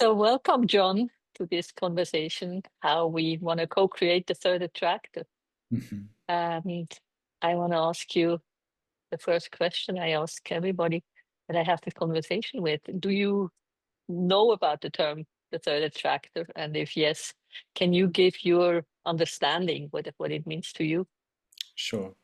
So, welcome, John, to this conversation, how we want to co-create the third attractor. Mhm. And I want to ask you the first question I ask everybody that I have the conversation with. Do you know about the term the third attractor? And if yes, can you give your understanding what it means to you? Sure.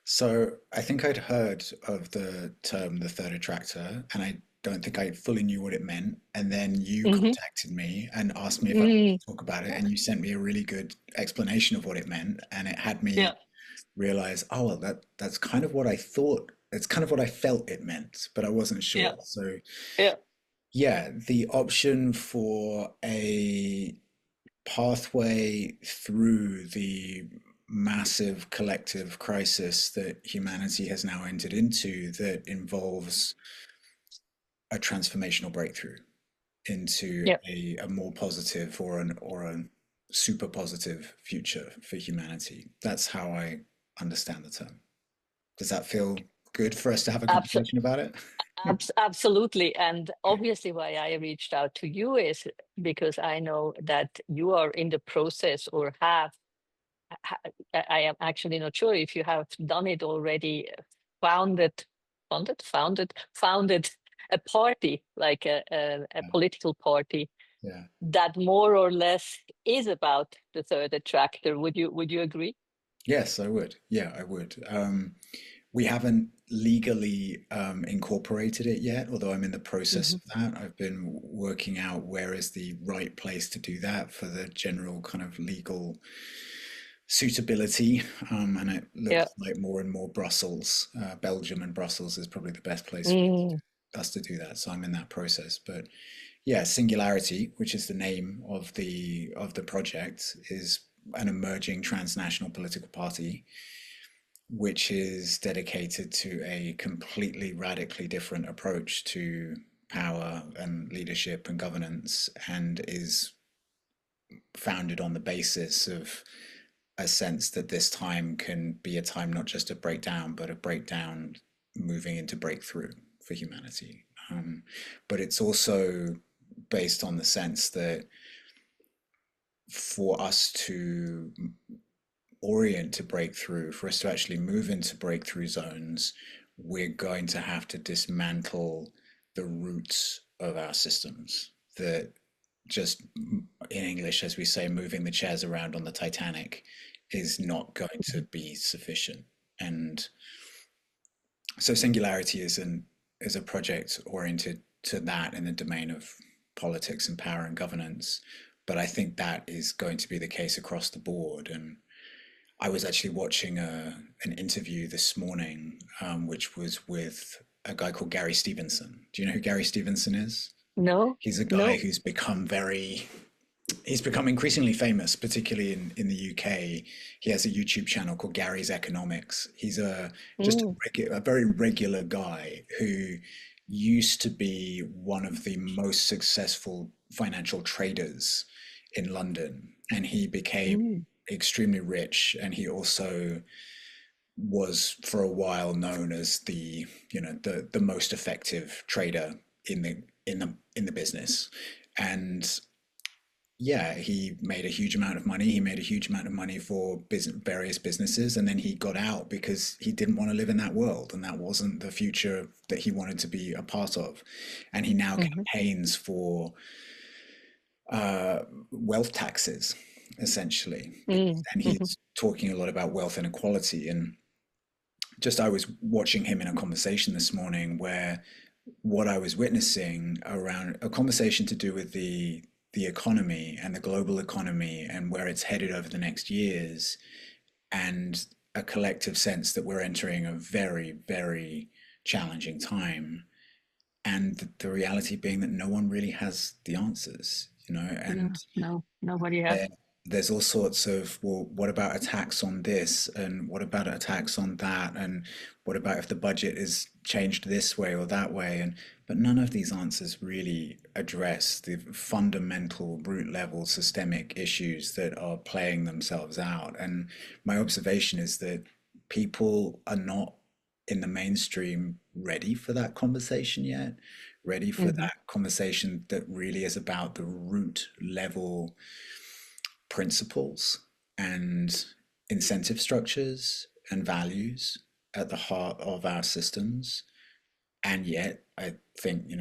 So I think I'd heard of the term the third attractor, and I don't think I fully knew what it meant. And then you Hmm. contacted me and asked me if I wanted Mm, to talk about it, and you sent me a really good explanation of what it meant, and it had me yeah, realize, oh, well, that's kind of what I thought. It's kind of what I felt it meant, but I wasn't yeah, sure. So yeah. yeah, the option for a pathway through the massive collective crisis that humanity has now entered into that involves a transformational breakthrough into Yeah. a more positive or a super positive future for humanity. That's how I understand the term. Does that feel good for us to have a Absolutely. conversation about it? Absolutely. And obviously, why I reached out to you is because I know that you are in the process or ha- I am actually not sure if you have done it already, founded, founded a party, like a political party Yeah. that more or less is about the third attractor. Would you agree? Yes, I would. Yeah, I would. We haven't legally incorporated it yet, although I'm in the process Hmm. of that. I've been working out where is the right place to do that for the general kind of legal suitability. And it Yeah. looks like more and more Brussels, Belgium and Brussels is probably the best place for Mm. us to do that. So I'm in that process. But yeah, Singularity, which is the name of the project, is an emerging transnational political party which is dedicated to a completely radically different approach to power and leadership and governance, and is founded on the basis of a sense that this time can be a time not just of breakdown, but a breakdown moving into breakthrough for humanity. But it's also based on the sense that for us to orient to breakthrough, for us to actually move into breakthrough zones, we're going to have to dismantle the roots of our systems that just in English, as we say, moving the chairs around on the Titanic is not going to be sufficient. And so Singularity is a project oriented to that in the domain of politics and power and governance. But I think that is going to be the case across the board. And I was actually watching an interview this morning, which was with a guy called Gary Stevenson. Do you know who Gary Stevenson is? No, He's a guy no. who's he's become increasingly famous, particularly in the UK. He has a YouTube channel called Gary's Economics. He's just Mm. a very regular guy who used to be one of the most successful financial traders in London, and he became Mm. extremely rich. And he also was for a while known as the most effective trader in the business. And yeah, he made a huge amount of money. He made a huge amount of money for various businesses, and then he got out because he didn't want to live in that world, and that wasn't the future that he wanted to be a part of. And he now Hmm. campaigns for wealth taxes, essentially, Mm. and Hmm. he's talking a lot about wealth inequality. And just I was watching him in a conversation this morning where what I was witnessing around a conversation to do with the economy and the global economy and where it's headed over the next years, and a collective sense that we're entering a very, very challenging time. And the reality being that no one really has the answers, and Yeah, no, nobody has. there, there's all sorts of, well, what about attacks on this? And what about attacks on that? And what about if the budget is changed this way or that way? But none of these answers really address the fundamental root level systemic issues that are playing themselves out. And my observation is that people are not in the mainstream ready for that conversation yet. ready for Hmm. that conversation that really is about the root level principles and incentive structures and values at the heart of our systems. And yet, I think,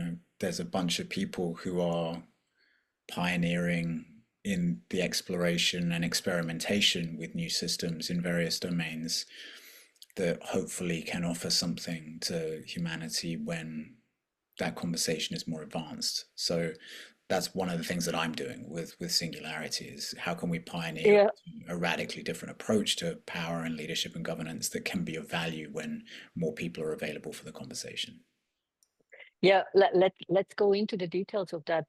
there's a bunch of people who are pioneering in the exploration and experimentation with new systems in various domains that hopefully can offer something to humanity when that conversation is more advanced. So that's one of the things that I'm doing with Singularity is how can we pioneer Yeah, a radically different approach to power and leadership and governance that can be of value when more people are available for the conversation. yeah. Let's go into the details of that.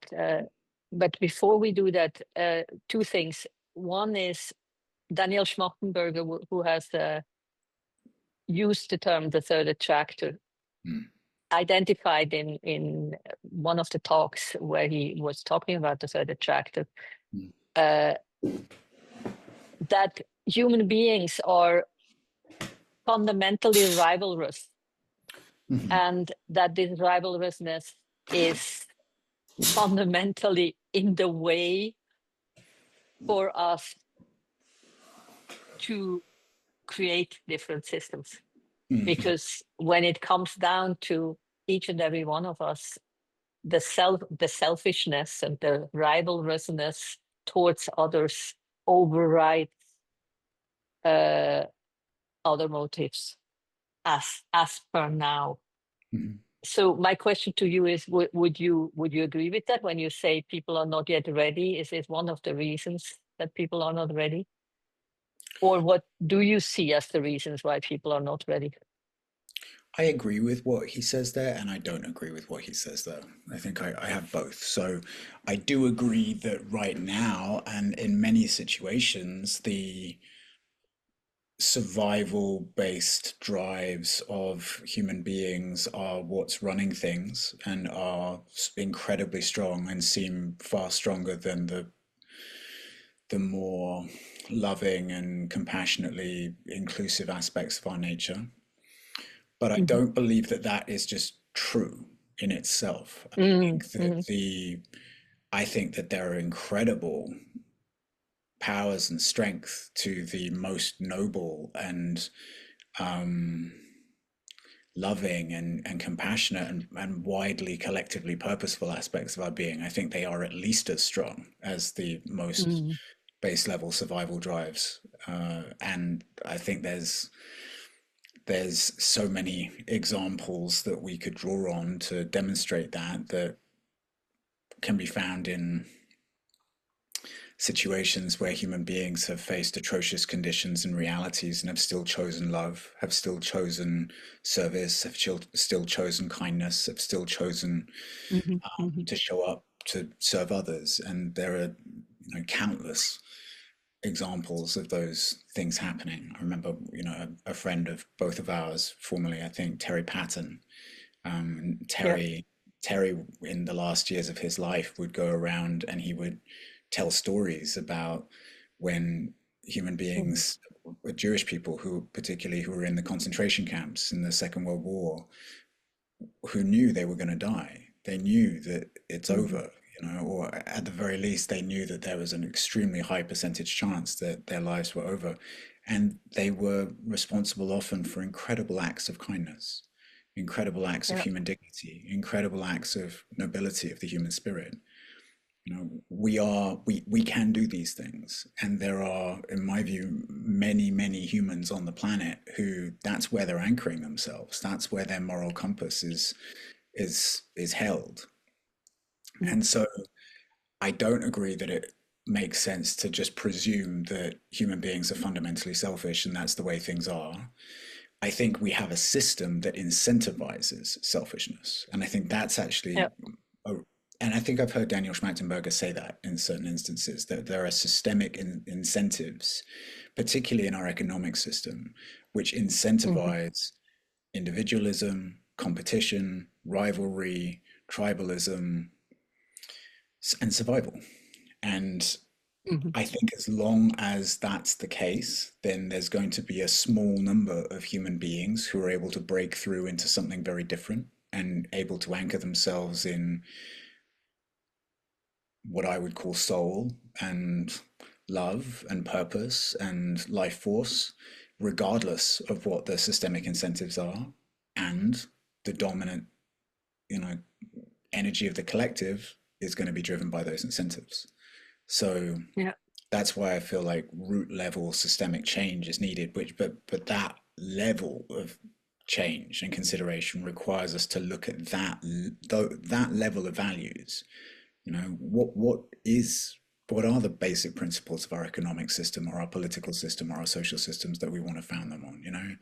But before we do that, two things. One is Daniel Schmachtenberger, who has used the term the third attractor, Mm, identified in one of the talks where he was talking about the third attractor, mm, uh, that human beings are fundamentally rivalrous, mhm, and that this rivalrousness is fundamentally in the way for us to create different systems. mhm, Because when it comes down to each and every one of us, the selfishness and the rivalrousness towards others overrides uh, other motives as per now. mhm. So my question to you is: would you agree with that when you say people are not yet ready? Is it one of the reasons that people are not ready, or what do you see as the reasons why people are not ready? I agree with what he says there, and I don't agree with what he says there. I think I have both. So I do agree that right now, and in many situations, the survival based drives of human beings are what's running things and are incredibly strong and seem far stronger than the more loving and compassionately inclusive aspects of our nature. But I Mhm. don't believe that that is just true in itself. Mm, mhm, I think that there are incredible powers and strength to the most noble and um, loving and compassionate and widely collectively purposeful aspects of our being. I think they are at least as strong as the most mm, base level survival drives. And I think there's so many examples that we could draw on to demonstrate that can be found in situations where human beings have faced atrocious conditions and realities and have still chosen love, have still chosen service, have still chosen kindness, have still chosen mhm, mhm. to show up to serve others. And there are countless examples of those things happening. I remember, a friend of both of ours, formerly, I think, Terry Patton. Yeah. Terry, in the last years of his life, would go around and he would tell stories about when human Mm, beings, Jewish people who, particularly who were in the concentration camps in the Second World War, who knew they were going to die. They knew that it's mhm, over, or at the very least, they knew that there was an extremely high percentage chance that their lives were over. And they were responsible often for incredible acts of kindness, incredible acts of yeah. human dignity, incredible acts of nobility of the human spirit. We can do these things, and there are, in my view, many humans on the planet who that's where they're anchoring themselves. That's where their moral compass is held. Mm, And so I don't agree that it makes sense to just presume that human beings are fundamentally selfish and that's the way things are. I think we have a system that incentivizes selfishness. And I think that's yeah. actually, a, and I think I've heard Daniel Schmachtenberger say that in certain instances, that there are systemic incentives, particularly in our economic system, which Mhm, incentivize individualism, competition, rivalry, tribalism, and survival. And mhm, I think as long as that's the case, then there's going to be a small number of human beings who are able to break through into something very different. and able to anchor themselves in what I would call soul and love and purpose and life force, regardless of what the systemic incentives are and the dominant, you know, energy of the collective is going to be driven by those incentives. So Yeah. that's why I feel like root level systemic change is needed, which but that level of change and consideration requires us to look at that level of values. You know, what are the basic principles of our economic system or our political system or our social systems that we want to found them on, you know?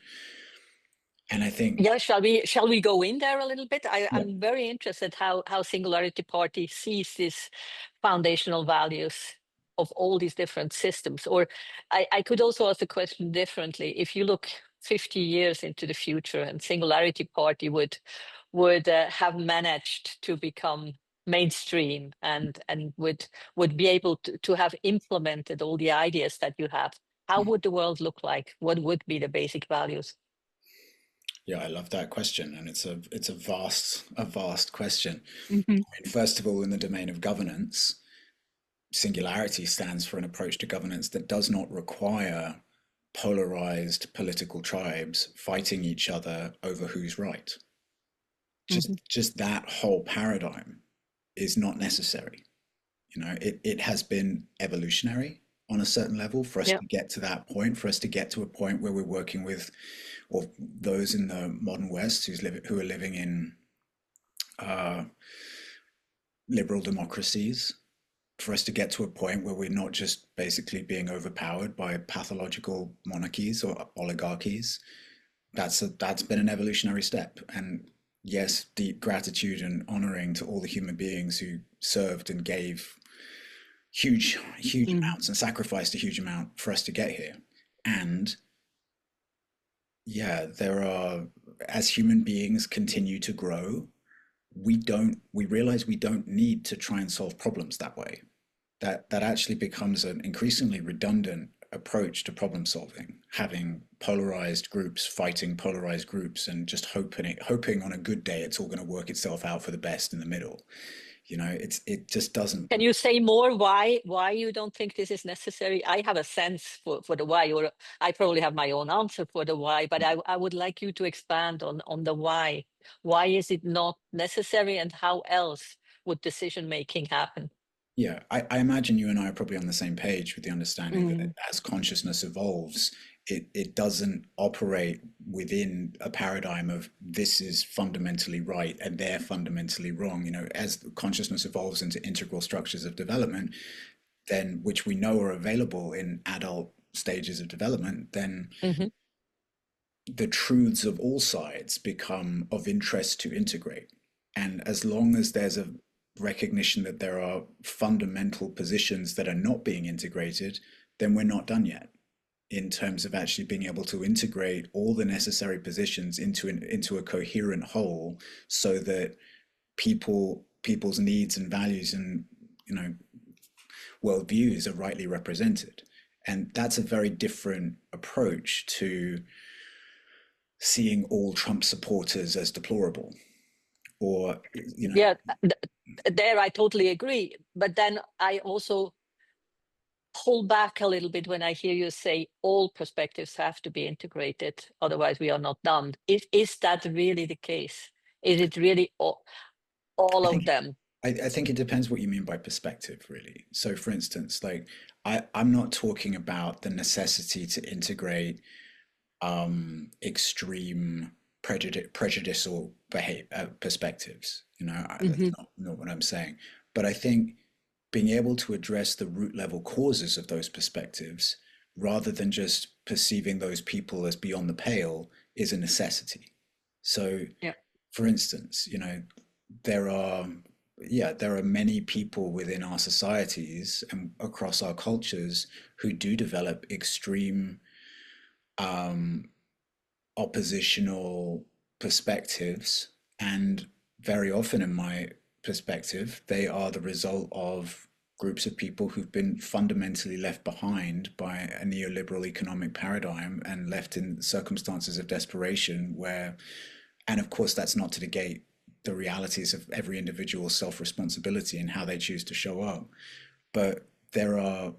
And I think, Yeah, shall we go in there a little bit? yeah, I'm very interested how Singularity Party sees these foundational values of all these different systems. Or I could also ask the question differently. If you look 50 years into the future and Singularity Party would have managed to become mainstream and would be able to have implemented all the ideas that you have, how would the world look like? What would be the basic values? yeah, I love that question, and it's a vast question. Hmm. I mean, first of all, in the domain of governance, singularity stands for an approach to governance that does not require polarized political tribes fighting each other over who's right. Hmm. Just that whole paradigm is not necessary. You know, it has been evolutionary on a certain level for us Yeah. to get to that point, for us to get to a point where we're working with, or those in the modern West who are living in uh, liberal democracies, for us to get to a point where we're not just basically being overpowered by pathological monarchies or oligarchies. That's been an evolutionary step. And yes, deep gratitude and honoring to all the human beings who served and gave huge Hmm. amounts and sacrificed a huge amount for us to get here. And yeah, there are, as human beings continue to grow, we realize we don't need to try and solve problems that way. That actually becomes an increasingly redundant approach to problem solving, having polarized groups fighting polarized groups and just hoping on a good day it's all going to work itself out for the best in the middle. You know, it just doesn't. Can you say more why you don't think this is necessary? I have a sense for the why, or I probably have my own answer for the why, but I would like you to expand on the why. Why is it not necessary, and how else would decision making happen? Yeah, I imagine you and I are probably on the same page with the understanding that Mm. as consciousness evolves, it doesn't operate within a paradigm of this is fundamentally right and they're fundamentally wrong. You know, as consciousness evolves into integral structures of development, then which we know are available in adult stages of development, then Hmm. the truths of all sides become of interest to integrate. And as long as there's a recognition that there are fundamental positions that are not being integrated, then we're not done yet in terms of actually being able to integrate all the necessary positions into a coherent whole so that people's needs and values and, you know, worldviews are rightly represented. And that's a very different approach to seeing all Trump supporters as deplorable or, you know, Yeah, there I totally agree. But then I also pull back a little bit when I hear you say all perspectives have to be integrated, otherwise we are not done. Is that really the case? Is it really all I of think them? I think it depends what you mean by perspective, really. So for instance, like I'm not talking about the necessity to integrate extreme prejudicial perspectives. You know, that's Hmm. not what I'm saying. But I think being able to address the root level causes of those perspectives rather than just perceiving those people as beyond the pale is a necessity. So, Yeah. for instance, you know, there are, yeah, there are many people within our societies and across our cultures who do develop extreme um, oppositional perspectives, and very often, in my perspective, they are the result of groups of people who've been fundamentally left behind by a neoliberal economic paradigm and left in circumstances of desperation where, and of course, that's not to negate the realities of every individual's self-responsibility and how they choose to show up. But there are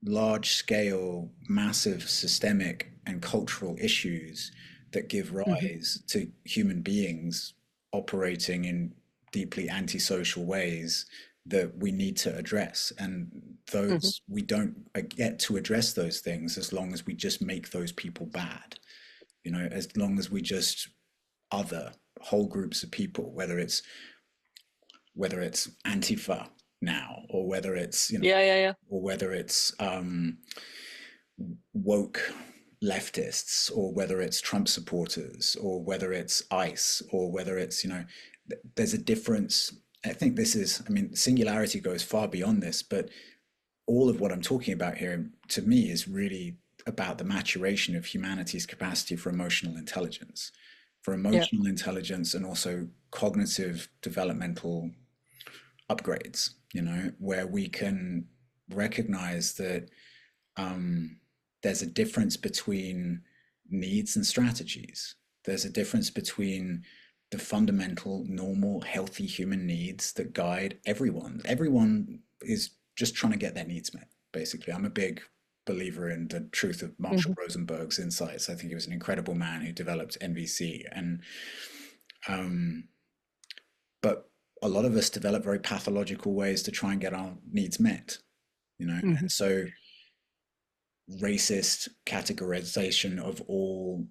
large scale, massive systemic and cultural issues that give Hmm. rise to human beings operating in deeply antisocial ways that we need to address. And Hmm. those, we don't get to address those things as long as we just make those people bad. You know, as long as we just other whole groups of people, whether it's Antifa now, or whether it's, Yeah, yeah, yeah. or whether it's woke leftists, or whether it's Trump supporters, or whether it's ICE, or whether it's, there's a difference. I think this is, I mean, singularity goes far beyond this, but all of what I'm talking about here to me is really about the maturation of humanity's capacity for emotional intelligence, Yeah. and also cognitive developmental upgrades, where we can recognize that there's a difference between needs and strategies. There's a difference between the fundamental, normal, healthy human needs that guide everyone. Everyone is just trying to get their needs met, basically. I'm a big believer in the truth of Marshall Hmm. Rosenberg's insights. I think he was an incredible man who developed NVC. And um, but a lot of us develop very pathological ways to try and get our needs met, Hmm. and so racist categorization of all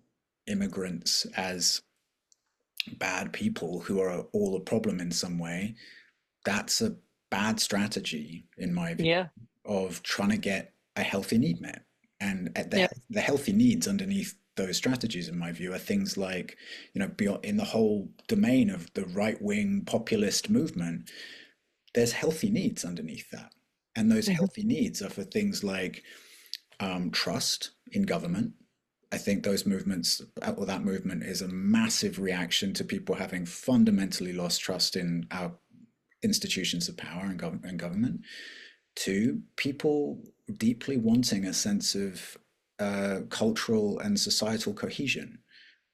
immigrants as bad people who are all a problem in some way, that's a bad strategy, in my view, Yeah. of trying to get a healthy need met. And at Yeah. the healthy needs underneath those strategies, in my view, are things like, beyond, in the whole domain of the right wing populist movement, there's healthy needs underneath that. And those Hmm. healthy needs are for things like trust in government. I think those movements, or that movement, is a massive reaction to people having fundamentally lost trust in our institutions of power and government. To people deeply wanting a sense of cultural and societal cohesion,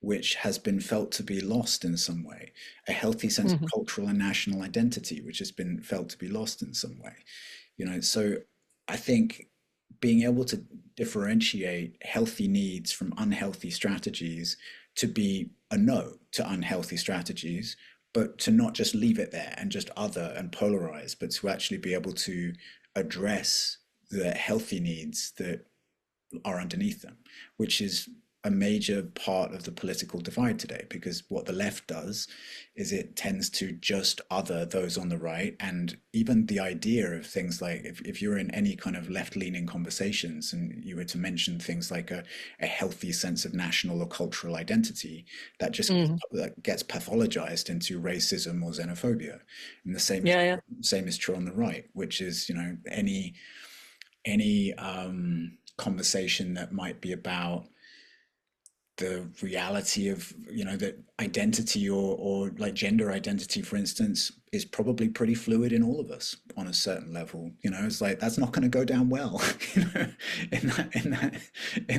which has been felt to be lost in some way. A healthy sense of Hmm. cultural and national identity, which has been felt to be lost in some way. So I think being able to differentiate healthy needs from unhealthy strategies, to be a no to unhealthy strategies, but to not just leave it there and just other and polarize, but to actually be able to address the healthy needs that are underneath them, which is a major part of the political divide today. Because what the left does is it tends to just other those on the right. And even the idea of things like, if you're in any kind of left-leaning conversations and you were to mention things like a healthy sense of national or cultural identity, that just Hmm. that gets pathologized into racism or xenophobia. And the Yeah, yeah. same is true on the right, which is, any conversation that might be about the reality of, that identity, or like gender identity, for instance, is probably pretty fluid in all of us on a certain level. It's like that's not going to go down well, in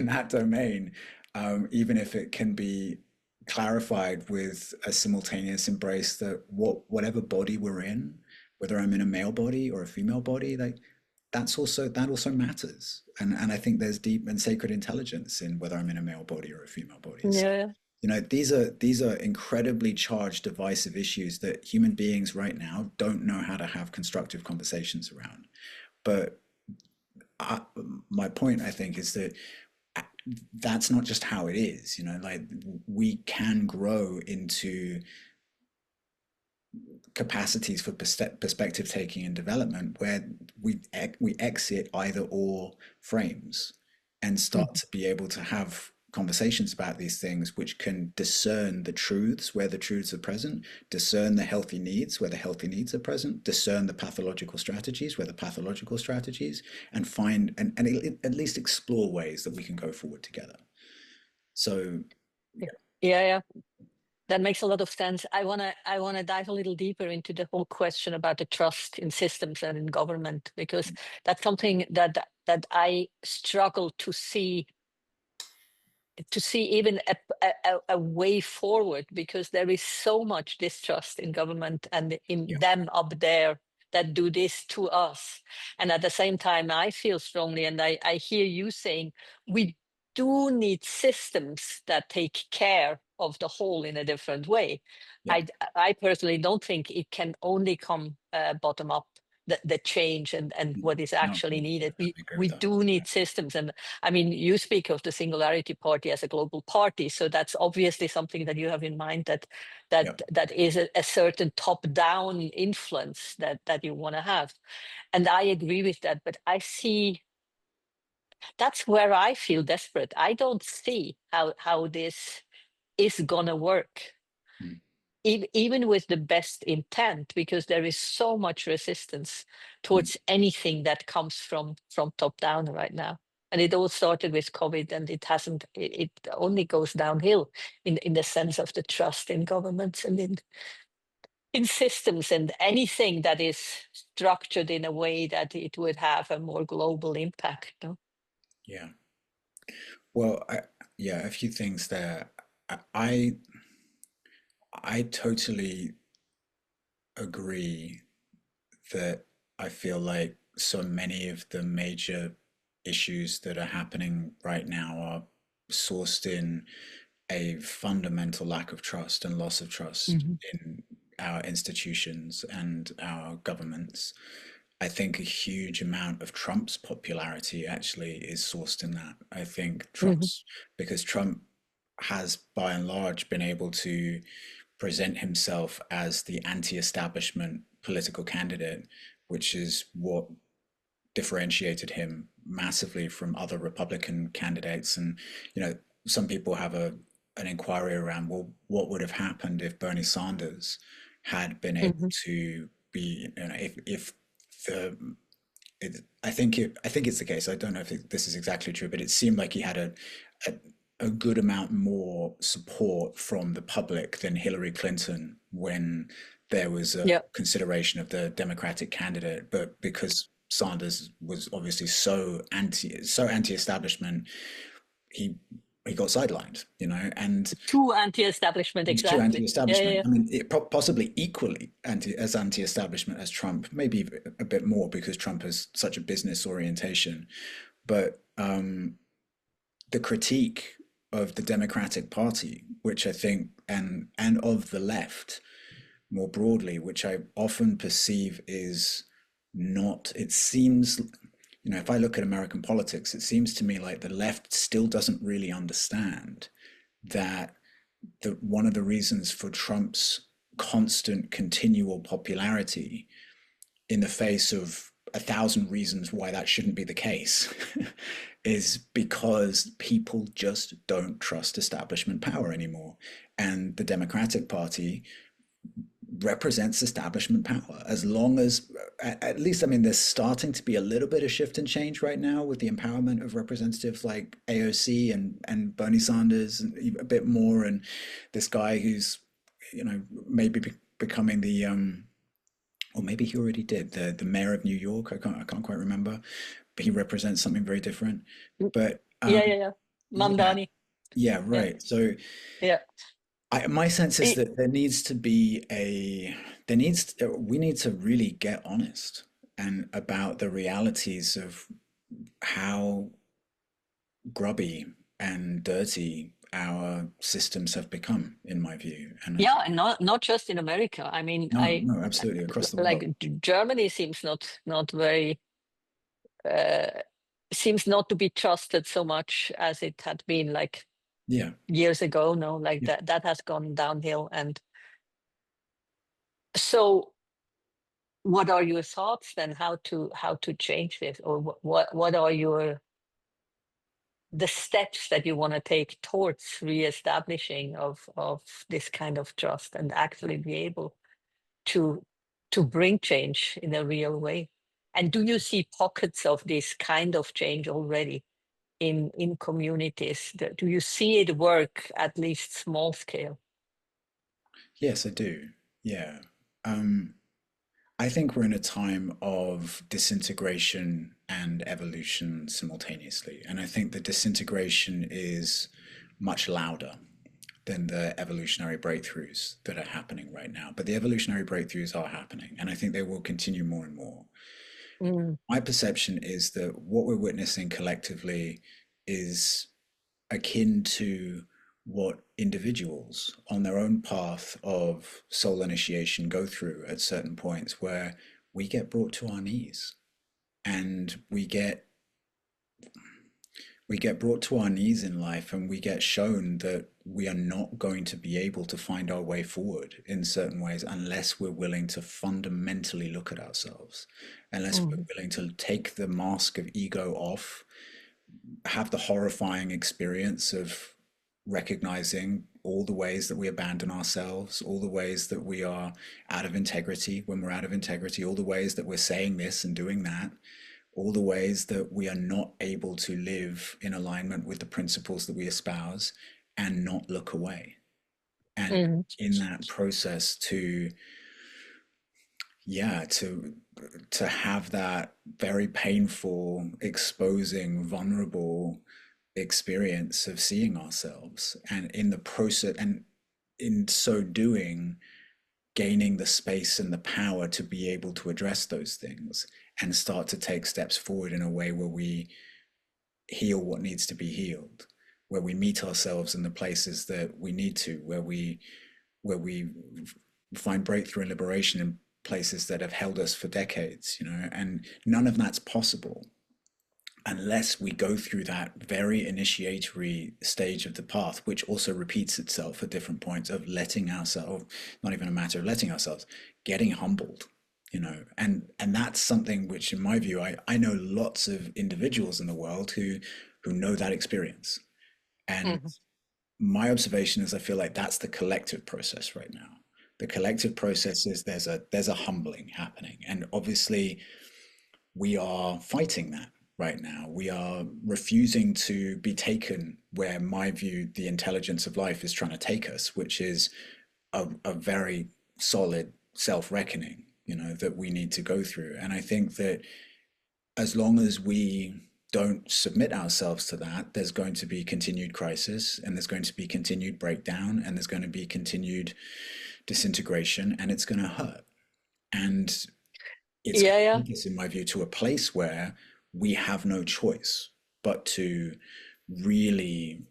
that domain, even if it can be clarified with a simultaneous embrace that whatever body we're in, whether I'm in a male body or a female body, like that also matters. And I think there's deep and sacred intelligence in whether I'm in a male body or a female body. So, Yeah, yeah. these are incredibly charged, divisive issues that human beings right now don't know how to have constructive conversations around. But I, my point, I think, is that that's not just how it is. Like, we can grow into capacities for perspective taking and development where we exit either or frames and start Hmm. to be able to have conversations about these things, which can discern the truths where the truths are present, discern the healthy needs where the healthy needs are present, discern the pathological strategies where the pathological strategies, and find and at least explore ways that we can go forward together. So Yeah, yeah, yeah. That makes a lot of sense. I wanna dive a little deeper into the whole question about the trust in systems and in government, because that's something that I struggle to see to see even a way forward, because there is so much distrust in government and in Yeah. them up there that do this to us. And at the same time, I feel strongly, and I hear you saying, we do need systems that take care of the whole in a different way. Yeah. I personally don't think it can only come bottom up. The change and what is No, actually I needed. We agree with we that. do Yeah. need systems, and I mean, you speak of the Singularity Party as a global party, so that's obviously something that you have in mind, that Yeah. that is a certain top-down influence that you want to have. And I agree with that, but I see that's where I feel desperate. I don't see how this is gonna work, Mm. even with the best intent, because there is so much resistance Mm. towards anything that comes from top down right now. And it all started with COVID, and it hasn't. It only goes downhill in the sense of the trust in governments and in systems and anything that is structured in a way that it would have a more global impact. No? Yeah. Well, yeah, a few things there. I I totally agree that I feel like so many of the major issues that are happening right now are sourced in a fundamental lack of trust and loss of trust Mhm. in our institutions and our governments. I think a huge amount of Trump's popularity actually is sourced in that. I think Mhm. because Trump has by and large been able to present himself as the anti-establishment political candidate, which is what differentiated him massively from other Republican candidates. And some people have an inquiry around, well, what would have happened if Bernie Sanders had been able Mhm. to be, if the I think it's the case. I don't know if this is exactly true, but it seemed like he had a a good amount more support from the public than Hillary Clinton when there was a Yeah. consideration of the Democratic candidate. But because Sanders was obviously so anti-establishment, he he got sidelined, and True anti-establishment, he's too exactly. Yeah, yeah, anti-establishment. yeah. I mean, possibly equally anti-establishment as Trump, maybe a bit more because Trump has such a business orientation. But the critique of the Democratic Party, which I think, and of the left more broadly, which I often perceive is not. It seems, if I look at American politics, it seems to me like the left still doesn't really understand that one of the reasons for Trump's constant, continual popularity in the face of a thousand reasons why that shouldn't be the case is because people just don't trust establishment power anymore. And the Democratic Party represents establishment power. As long as, at least, I mean, there's starting to be a little bit of shift and change right now with the empowerment of representatives like AOC and Bernie Sanders, and a bit more, and this guy who's, maybe becoming the or maybe he already did, the mayor of New York. I can't quite remember, but he represents something very different. Mm. But Yeah, yeah, yeah. yeah, Mamdani. yeah, Yeah. right. So Yeah. my sense is It, that there needs to be we need to really get honest and about the realities of how grubby and dirty our systems have become, in my view. And I yeah, think, and not just in America. I mean, no, no, absolutely across the world. like Germany seems not very uh, seems not to be trusted so much as it had been like Yeah, years ago. No, like yeah. that has gone downhill. And so, what are your thoughts then? How to change this, or what are your the steps that you want to take towards reestablishing of this kind of trust and actually be able to to bring change in a real way? And do you see pockets of this kind of change already in communities? Do you see it work, at least small scale? Yes, I do. Yeah. Um, I think we're in a time of disintegration and evolution simultaneously. And I think the disintegration is much louder than the evolutionary breakthroughs that are happening right now. But the evolutionary breakthroughs are happening, and I think they will continue more and more. Mm, My perception is that what we're witnessing collectively is akin to what individuals on their own path of soul initiation go through at certain points, where we get brought to our knees and we get brought to our knees in life, and we get shown that we are not going to be able to find our way forward in certain ways unless we're willing to fundamentally look at ourselves, unless we're mm, willing to take the mask of ego off, have the horrifying experience of recognizing all the ways that we abandon ourselves, all the ways that we are out of integrity when we're out of integrity, all the ways that we're saying this and doing that, all the ways that we are not able to live in alignment with the principles that we espouse, and not look away. And mm. in that process to have that very painful, exposing, vulnerable experience of seeing ourselves, and in the process, and in so doing, gaining the space and the power to be able to address those things and start to take steps forward in a way where we heal what needs to be healed, where we meet ourselves in the places that we need to, where we find breakthrough and liberation in places that have held us for decades, and none of that's possible unless we go through that very initiatory stage of the path, which also repeats itself at different points, of letting ourselves, not even a matter of letting ourselves, getting humbled, and that's something which, in my view, I know lots of individuals in the world who know that experience. And Mhm. my observation is, I feel like that's the collective process right now. The collective process is there's a humbling happening, and obviously we are fighting that right now. We are refusing to be taken where, my view, the intelligence of life is trying to take us, which is a very solid self-reckoning, that we need to go through. And I think that as long as we don't submit ourselves to that, there's going to be continued crisis, and there's going to be continued breakdown, and there's going to be continued disintegration, and it's going to hurt. And it's going Yeah, to yeah. take us, in my view, to a place where we have no choice but to really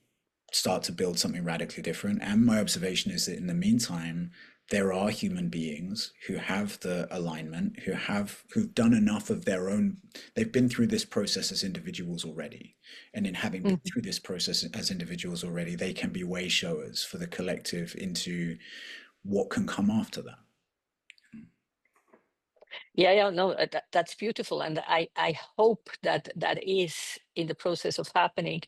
start to build something radically different. And my observation is that in the meantime, there are human beings who have the alignment, who've done enough of their own. They've been through this process as individuals already, and in having been Mhm. through this process as individuals already, they can be way showers for the collective into what can come after that. Yeah, yeah, no, that's beautiful. And I hope that that is in the process of happening.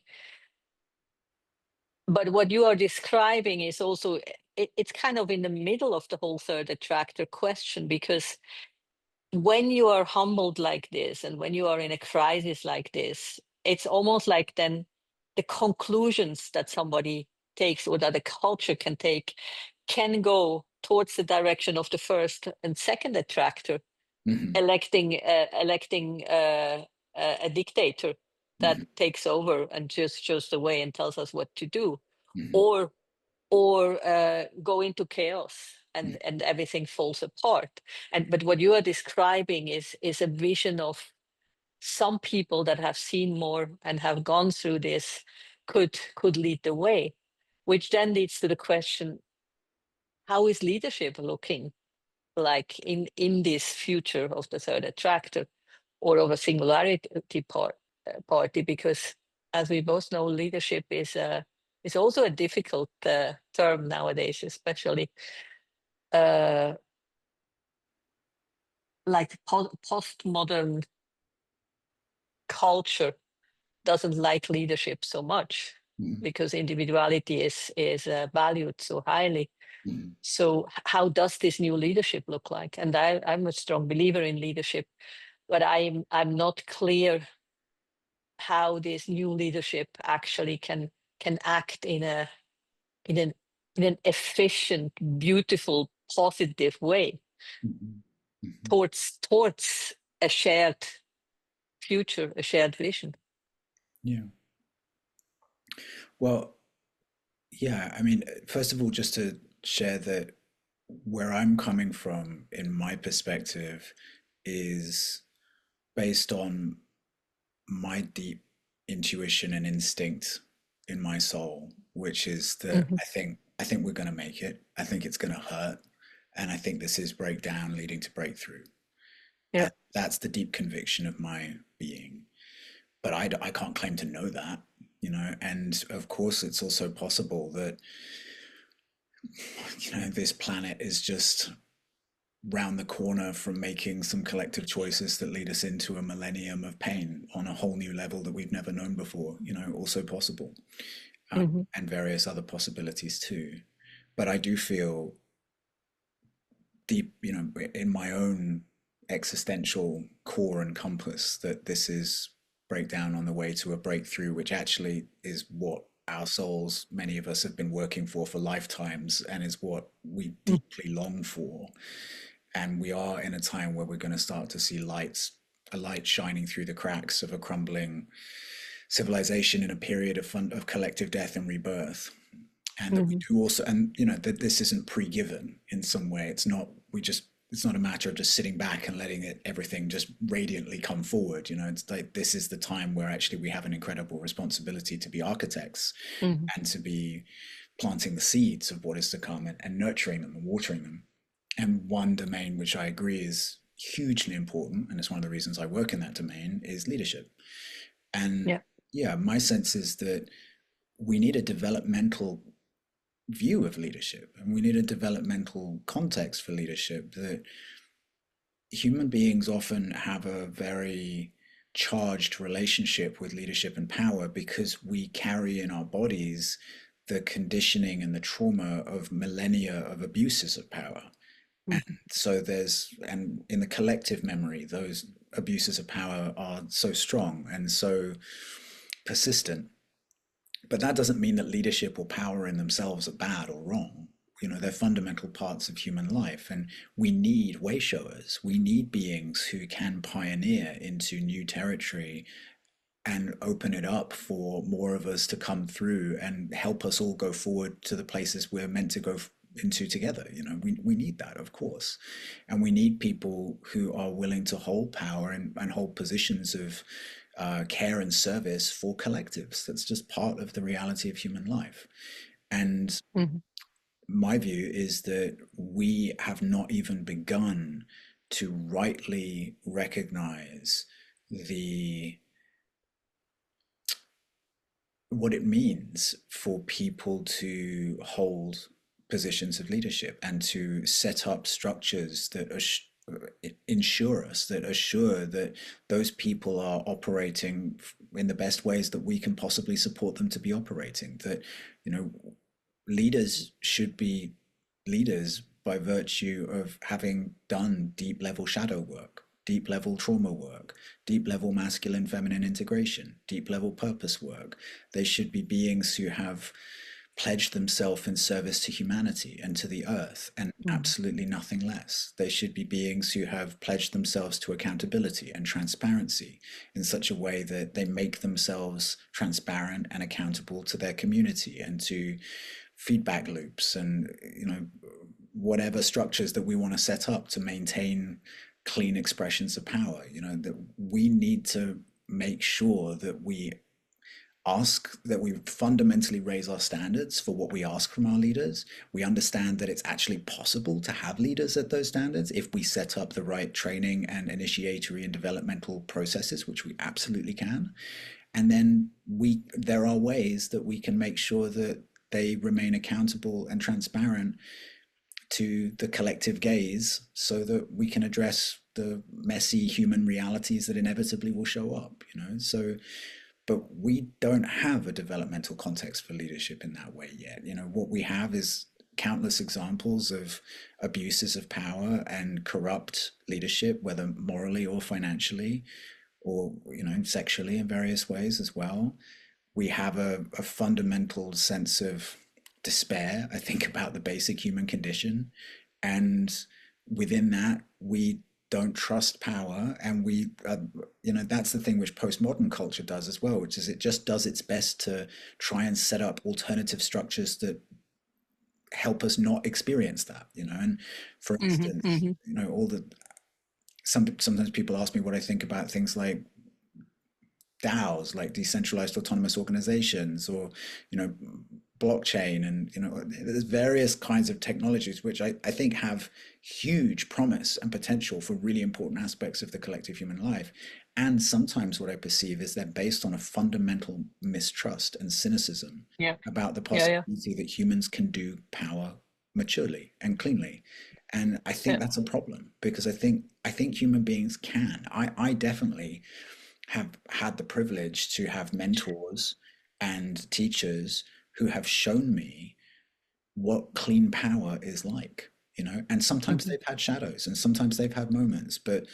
But what you are describing is also, it's kind of in the middle of the whole third attractor question, because when you are humbled like this and when you are in a crisis like this, it's almost like then the conclusions that somebody takes, or that a culture can take, can go towards the direction of the first and second attractor, Hmm. electing a dictator that Hmm. takes over and just shows the way and tells us what to do, Hmm. or or go into chaos, and everything falls apart. And but what you are describing is a vision of some people that have seen more and have gone through this, could lead the way, which then leads to the question: how is leadership looking like in this future of the third attractor, or of a singularity party? Because as we both know, leadership is also a difficult term nowadays, especially uh, like postmodern culture doesn't like leadership so much, Hmm. because individuality is valued so highly. Hmm. So how does this new leadership look like? And I'm a strong believer in leadership, but I'm not clear how this new leadership actually can act in an in an efficient, beautiful, positive way Hmm. Hmm. towards a shared future, a shared vision. Yeah. Well, Yeah, I mean, first of all, just to share that where I'm coming from in my perspective is based on my deep intuition and instinct in my soul, which is that Hmm. I think we're going to make it. I think it's going to hurt, and I think this is breakdown leading to breakthrough. Yeah. And that's the deep conviction of my being. But I can't claim to know that, and of course it's also possible that this planet is just round the corner from making some collective choices that lead us into a millennium of pain on a whole new level that we've never known before, also possible, Hmm. and various other possibilities too. But I do feel deep, in my own existential core and compass that this is breakdown on the way to a breakthrough, which actually is what our souls, many of us, have been working for lifetimes, and is what we deeply long for. And we are in a time where we're going to start to see a light shining through the cracks of a crumbling civilization in a period of collective death and rebirth. And that we Hmm. do also, and that this isn't pre-given in some way. It's not a matter of just sitting back and letting everything just radiantly come forward. It's like this is the time where actually we have an incredible responsibility to be architects Hmm. and to be planting the seeds of what is to come, and nurturing them and watering them. And one domain which I agree is hugely important, and it's one of the reasons I work in that domain, is leadership. And Yeah. yeah, my sense is that we need a developmental view of leadership, and we need a developmental context for leadership. That human beings often have a very charged relationship with leadership and power because we carry in our bodies the conditioning and the trauma of millennia of abuses of power. And Hmm. and in the collective memory, those abuses of power are so strong and so persistent. But that doesn't mean that leadership or power in themselves are bad or wrong. They're fundamental parts of human life, and we need way showers. We need beings who can pioneer into new territory and open it up for more of us to come through and help us all go forward to the places we're meant to go into together. We need that, of course. And we need people who are willing to hold power and hold positions of care and service for collectives. That's just part of the reality of human life. And Hmm. my view is that we have not even begun to rightly recognize the what it means for people to hold positions of leadership and to set up structures that assure that those people are operating in the best ways that we can possibly support them to be operating. That you know leaders should be leaders by virtue of having done deep level shadow work, deep level trauma work, deep level masculine feminine integration, deep level purpose work. They should be beings who have pledged themselves in service to humanity and to the earth, and Hmm. absolutely nothing less. They should be beings who have pledged themselves to accountability and transparency in such a way that they make themselves transparent and accountable to their community and to feedback loops and whatever structures that we want to set up to maintain clean expressions of power. That we need to make sure that we fundamentally raise our standards for what we ask from our leaders. We understand that it's actually possible to have leaders at those standards if we set up the right training and initiatory and developmental processes, which we absolutely can. And then there are ways that we can make sure that they remain accountable and transparent to the collective gaze so that we can address the messy human realities that inevitably will show up. But we don't have a developmental context for leadership in that way yet. What we have is countless examples of abuses of power and corrupt leadership, whether morally or financially, or sexually in various ways as well. We have a fundamental sense of despair, I think, about the basic human condition. And within that, we don't trust power, and we that's the thing which postmodern culture does as well, which is it just does its best to try and set up alternative structures that help us not experience that, and for Hmm. instance, Hmm. all the sometimes people ask me what I think about things like DAOs, like decentralized autonomous organizations, or you know, blockchain, and there's various kinds of technologies which I think have huge promise and potential for really important aspects of the collective human life. And sometimes what I perceive is they're based on a fundamental mistrust and cynicism Yeah. about the Yeah. Yeah. possibility that humans can do power maturely and cleanly. And I think Yeah. that's a problem, because I think human beings can. I definitely have had the privilege to have mentors and teachers who have shown me what clean power is like, and sometimes Hmm. they've had shadows and sometimes they've had moments, but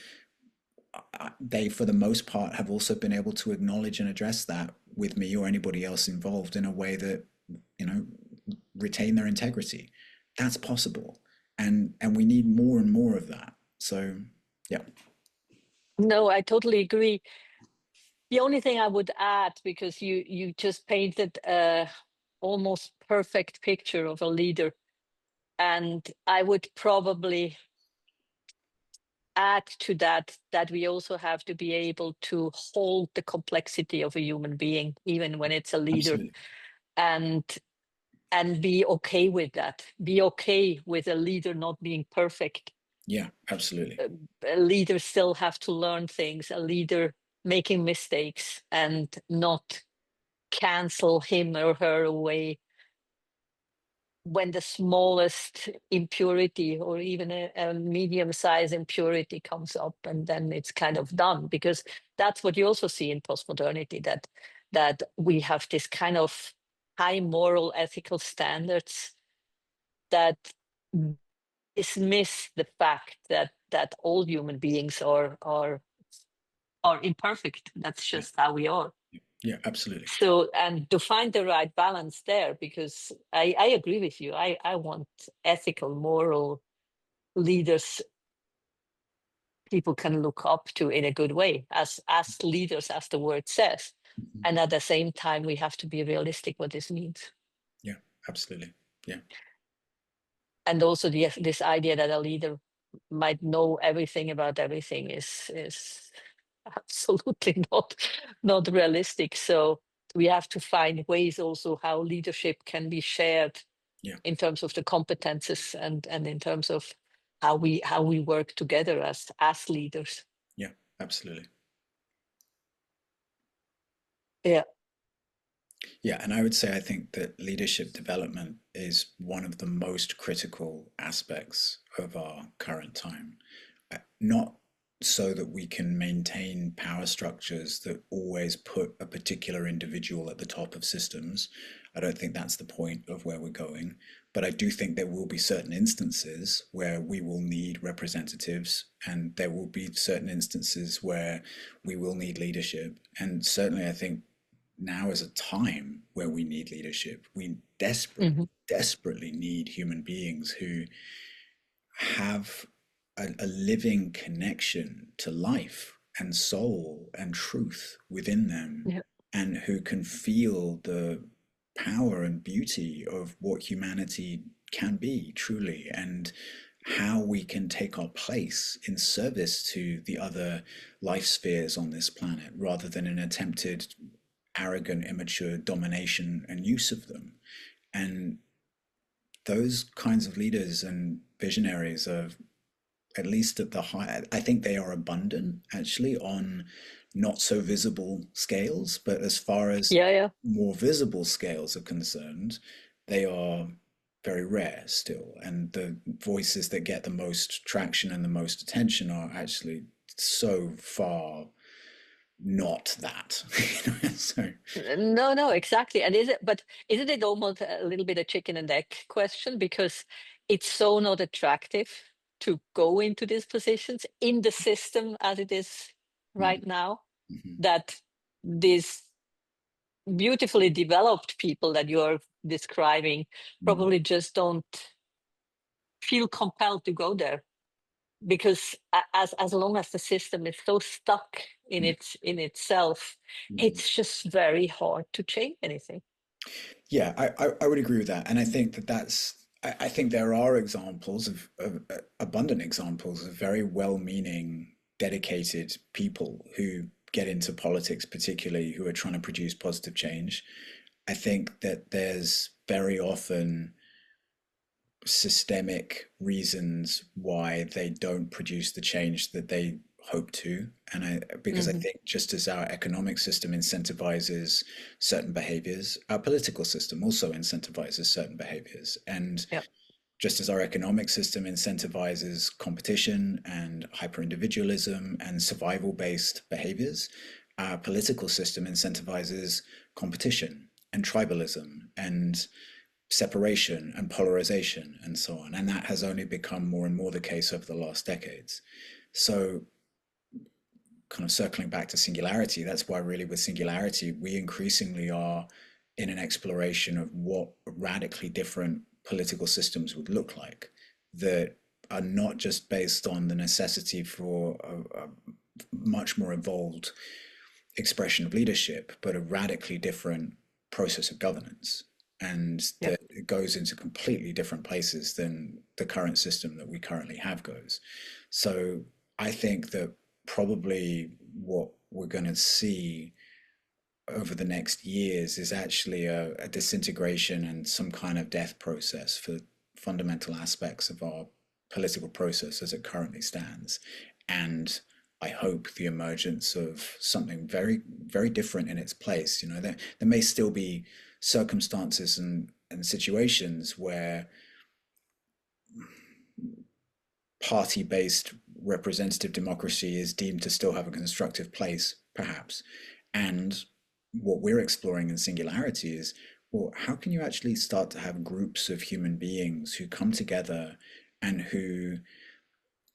they, for the most part, have also been able to acknowledge and address that with me or anybody else involved in a way that, you know, retain their integrity. That's possible. And we need more and more of that. So, yeah. No, I totally agree. The only thing I would add, because you just painted a almost perfect picture of a leader, and I would probably add to that that we also have to be able to hold the complexity of a human being, even when it's a leader, Absolutely. and and be okay with that. Be okay with a leader not being perfect. Yeah, absolutely. A leader still have to learn things. A leader making mistakes, and not cancel him or her away when the smallest impurity, or even a medium-sized impurity, comes up, and then it's kind of done. Because that's what you also see in postmodernity, that we have this kind of high moral ethical standards that dismiss the fact that all human beings are imperfect. That's Yeah, just how we are. yeah, absolutely. So, and to find the right balance there, because I agree with you. I want ethical, moral leaders people can look up to in a good way, as leaders, as the word says. Mhm. And at the same time, we have to be realistic what this means. Yeah, absolutely. Yeah. And also this idea that a leader might know everything about everything is absolutely not realistic. So we have to find ways also how leadership can be shared Yeah. in terms of the competences, and in terms of how we work together as leaders. Yeah, absolutely. Yeah. Yeah, and I would say I think that leadership development is one of the most critical aspects of our current time. Not so that we can maintain power structures that always put a particular individual at the top of systems. I don't think that's the point of where we're going. But I do think there will be certain instances where we will need representatives, and there will be certain instances where we will need leadership. And certainly, I think now is a time where we need leadership. We desperately, Hmm. desperately need human beings who have a living connection to life and soul and truth within them, Yeah. and who can feel the power and beauty of what humanity can be truly, and how we can take our place in service to the other life spheres on this planet, rather than an attempted arrogant, immature domination and use of them. And those kinds of leaders and visionaries are, at least at the high, I think they are abundant actually on not so visible scales, but as far as Yeah. Yeah. more visible scales are concerned, they are very rare still. And the voices that get the most traction and the most attention are actually so far not that. So, No, no, exactly. And isn't it almost a little bit a chicken and egg question? Because it's so not attractive to go into these positions in the system as it is mhm, right now, mhm, that these beautifully developed people that you're describing mhm. probably just don't feel compelled to go there. because as long as the system is so stuck in itself, Mhm. it's just very hard to change anything. Yeah, I would agree with that. And I think I think there are examples of abundant examples of very well-meaning, dedicated people who get into politics, particularly who are trying to produce positive change. I think that there's very often systemic reasons why they don't produce the change that they hope to. And because I Hmm. think just as our economic system incentivizes certain behaviors, our political system also incentivizes certain behaviors. And Yeah. just as our economic system incentivizes competition and hyper-individualism and survival-based behaviors, our political system incentivizes competition and tribalism and separation and polarization and so on. And that has only become more and more the case over the last decades. So, kind of circling back to singularity, that's why, really, with singularity, we increasingly are in an exploration of what radically different political systems would look like that are not just based on the necessity for a much more evolved expression of leadership, but a radically different process of governance. And Yeah. that it goes into completely different places than the current system that we currently have goes. So I think that probably what we're going to see over the next years is actually a disintegration and some kind of death process for fundamental aspects of our political process as it currently stands. And I hope the emergence of something very, very different in its place. You know, there may still be circumstances and situations where party-based representative democracy is deemed to still have a constructive place, perhaps. And what we're exploring in Singularity is, well, how can you actually start to have groups of human beings who come together and who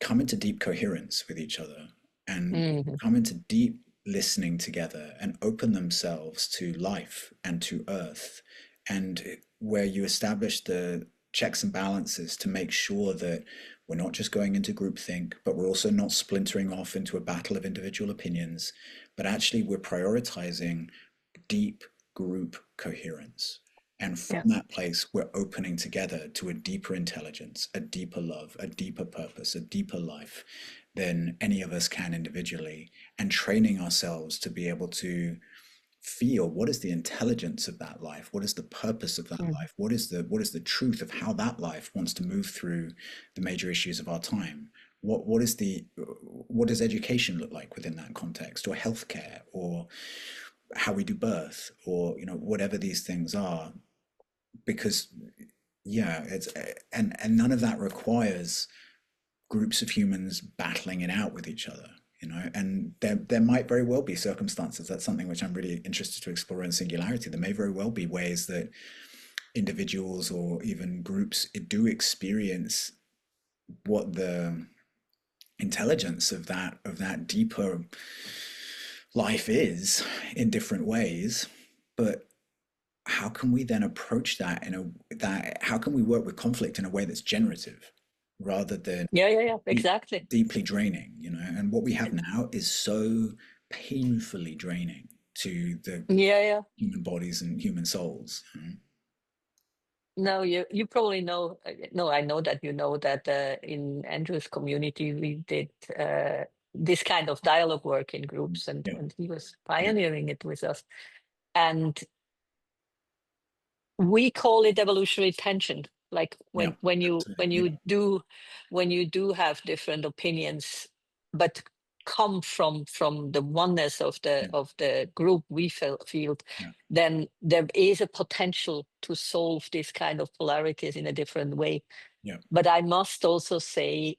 come into deep coherence with each other and Hmm. come into deep listening together and open themselves to life and to earth, and where you establish the checks and balances to make sure that we're not just going into groupthink, but we're also not splintering off into a battle of individual opinions, but actually we're prioritizing deep group coherence. And from Yeah. that place, we're opening together to a deeper intelligence, a deeper love, a deeper purpose, a deeper life than any of us can individually, and training ourselves to be able to feel what is the intelligence of that life, what is the purpose of that Hmm. life, what is the truth of how that life wants to move through the major issues of our time. What does education look like within that context, or healthcare, or how we do birth, or whatever these things are. Because yeah, it's and none of that requires groups of humans battling it out with each other. And there might very well be circumstances. That's something which I'm really interested to explore in Singularity. There may very well be ways that individuals or even groups do experience what the intelligence of that deeper life is in different ways. But how can we then approach that how can we work with conflict in a way that's generative rather than Yeah. Yeah. Yeah. deep, Exactly. deeply draining? And what we have now is so painfully draining to the Yeah. Yeah. human bodies and human souls. No, you probably know. No, I know that you know that in Andrew's community we did this kind of dialogue work in groups, and Yeah, he was yeah, pioneering it with us. And we call it evolutionary tension. Like yeah, when yeah, you do have different opinions, but come from the oneness yeah, of the group we feel, yeah, then there is a potential to solve this kind of polarities in a different way. yeah. But I must also say,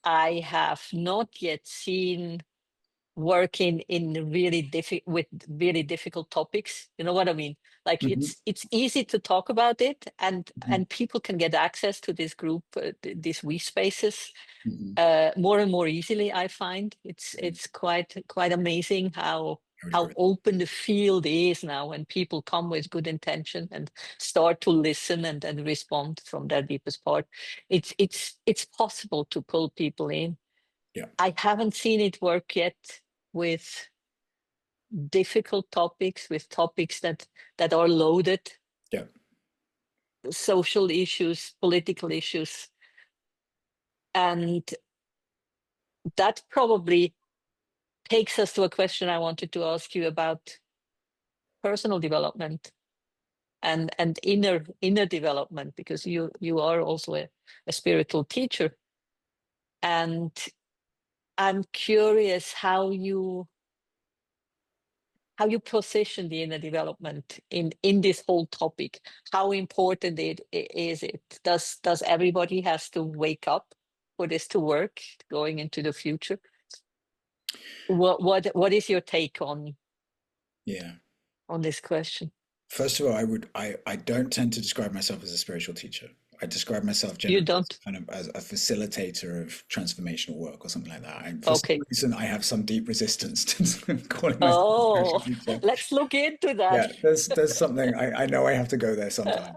I have not yet seen working in really with really difficult topics. You know what I mean? Like Hmm. it's easy to talk about it, Hmm. and people can get access to this group, these we spaces, Hmm. more and more easily. I find it's Yeah. quite amazing how. I would how agree. open the field is now when people come with good intention and start to listen and respond from their deepest part. It's possible to pull people in. Yeah, I haven't seen it work yet with difficult topics, with topics that are loaded, yeah, social issues, political issues. And that probably takes us to a question I wanted to ask you about personal development and inner development, because you are also a spiritual teacher. And I'm curious how you position the inner development in this whole topic. How important is it? Does everybody has to wake up for this to work going into the future? What is your take yeah. on this question? First of all, I don't tend to describe myself as a spiritual teacher. I describe myself You generally as don't? kind of as a facilitator of transformational work or something like that. For some Okay. reason, I have some deep resistance to calling myself a spiritual Oh, teacher. let's look into that. Yeah, there's something I know I have to go there Uh, sometime.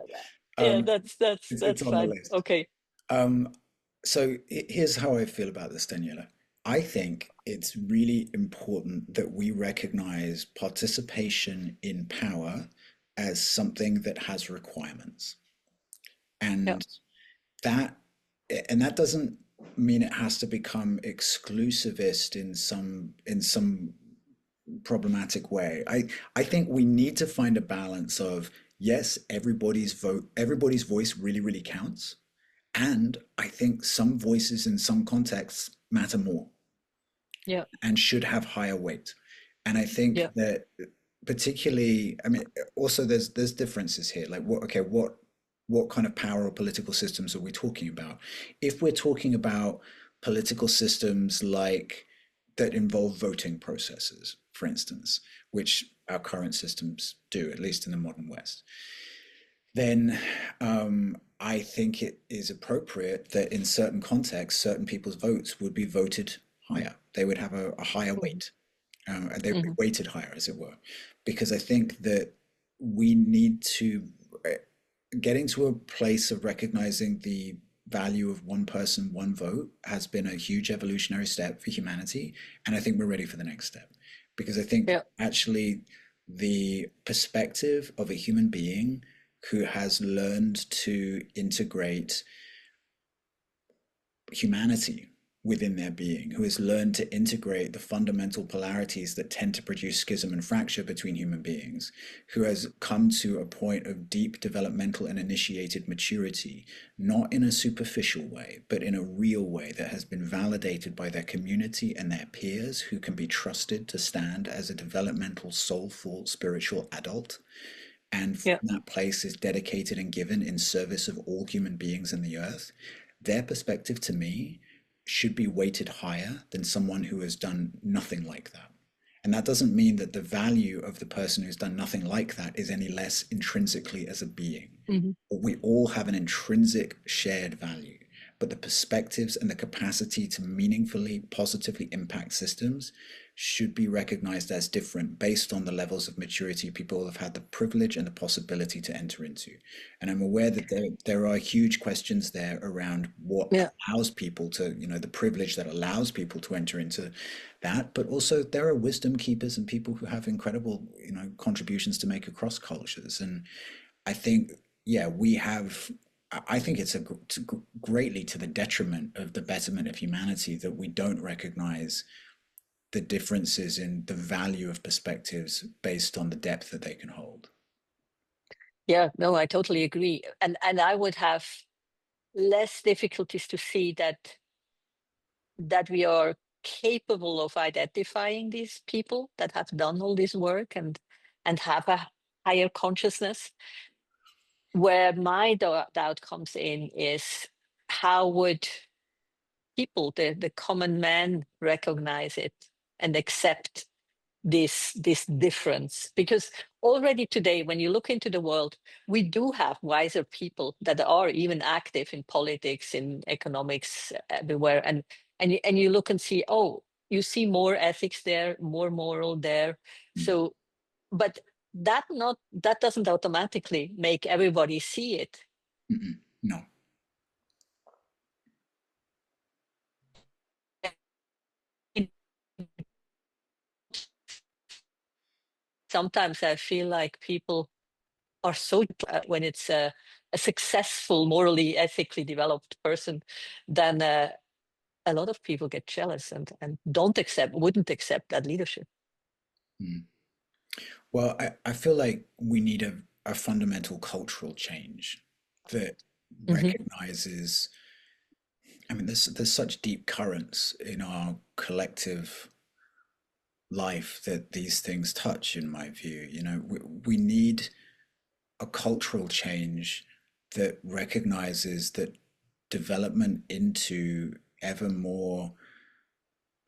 yeah, Um, it's that's on the fine. list. Okay. Um, so here's how I feel about this, Daniela. I think it's really important that we recognize participation in power as something that has requirements. Yeah. And that and that doesn't mean it has to become exclusivist in some problematic way. I think we need to find a balance of yes, everybody's voice really, really counts. And I think some voices in some contexts matter more Yeah. and should have higher weight. And I think Yeah. that particularly, I mean, also there's differences here. Like what kind of power or political systems are we talking about? If we're talking about political systems like that involve voting processes, for instance, which our current systems do, at least in the modern West, then I think it is appropriate that in certain contexts, certain people's votes would be voted higher. They would have a higher Mhm. weight. They would be Mhm. weighted higher, as it were, because I think that we need to getting to a place of recognizing the value of one person, one vote has been a huge evolutionary step for humanity. And I think we're ready for the next step. Because I think Yeah. actually the perspective of a human being who has learned to integrate humanity within their being, who has learned to integrate the fundamental polarities that tend to produce schism and fracture between human beings, who has come to a point of deep developmental and initiated maturity, not in a superficial way, but in a real way that has been validated by their community and their peers who can be trusted to stand as a developmental, soulful, spiritual adult. And from Yeah. that place is dedicated and given in service of all human beings in the earth, their perspective to me should be weighted higher than someone who has done nothing like that. And that doesn't mean that the value of the person who's done nothing like that is any less intrinsically as a being. Mhm. We all have an intrinsic shared value, but the perspectives and the capacity to meaningfully, positively impact systems should be recognized as different based on the levels of maturity people have had the privilege and the possibility to enter into. And I'm aware that there are huge questions there around what Yeah. allows people to, the privilege that allows people to enter into that, but also there are wisdom keepers and people who have incredible, contributions to make across cultures. And I think, yeah, we have. I think it's greatly to the detriment of the betterment of humanity that we don't recognize the differences in the value of perspectives based on the depth that they can hold. Yeah. No, I totally agree. And I would have less difficulties to see that we are capable of identifying these people that have done all this work and have a higher consciousness. Where my doubt comes in is how would people, the common man, recognize it and accept this difference? Because already today, when you look into the world, we do have wiser people that are even active in politics, in economics, everywhere, and you look and see, oh, you see more ethics there, more moral there. Mm, So, but that doesn't automatically make everybody see it. no. Sometimes I feel like people are so when it's a successful, morally, ethically developed person, then a lot of people get jealous and wouldn't accept that leadership. Mm. Well, I feel like we need a fundamental cultural change that Hmm. recognizes, I mean, there's such deep currents in our collective life that these things touch, in my view. You know, we need a cultural change that recognizes that development into ever more,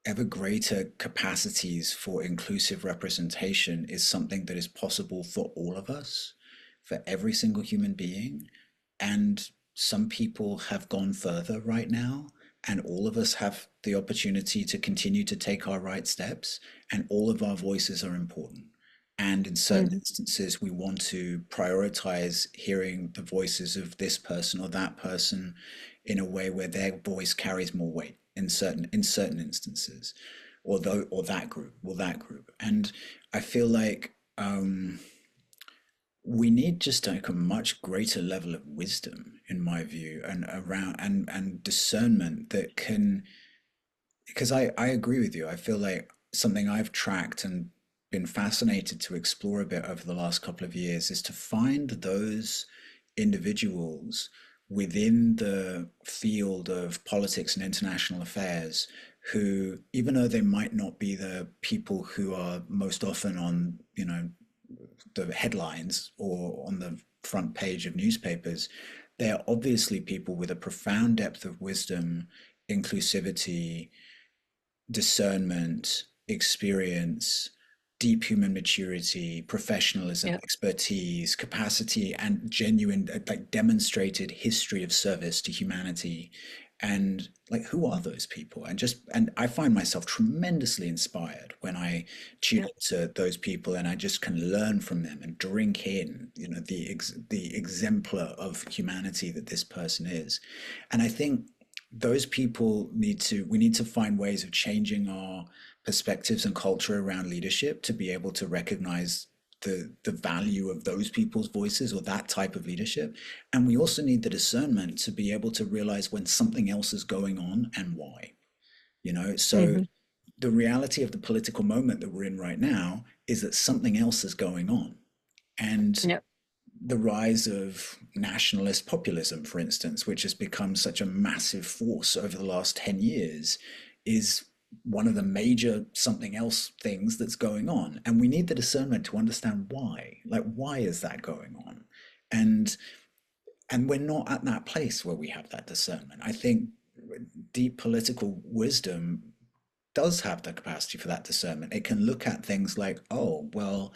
ever greater capacities for inclusive representation is something that is possible for all of us, for every single human being. And some people have gone further right now, and all of us have the opportunity to continue to take our right steps, and all of our voices are important. And in certain Hmm. instances, we want to prioritize hearing the voices of this person or that person in a way where their voice carries more weight in certain instances, or that group. And I feel like we need just like a much greater level of wisdom, in my view, and around and discernment that can, because I agree with you. I feel like something I've tracked and been fascinated to explore a bit over the last couple of years is to find those individuals within the field of politics and international affairs who, even though they might not be the people who are most often on, you know, the headlines or on the front page of newspapers, they are obviously people with a profound depth of wisdom, inclusivity, discernment, experience, deep human maturity, professionalism, Yeah. expertise, capacity, and genuine, like demonstrated history of service to humanity. And like, who are those people? And I find myself tremendously inspired when I tune Yeah. into those people, and I just can learn from them and drink in, you know, the exemplar of humanity that this person is. And I think those people we need to find ways of changing our perspectives and culture around leadership to be able to recognize the value of those people's voices or that type of leadership. And we also need the discernment to be able to realize when something else is going on and why, you know. So Hmm. the reality of the political moment that we're in right now is that something else is going on. And Yeah. the rise of nationalist populism, for instance, which has become such a massive force over the last 10 years, is one of the major something else things that's going on. And we need the discernment to understand why. Like, why is that going on? And we're not at that place where we have that discernment. I think deep political wisdom does have the capacity for that discernment. It can look at things like, oh, well,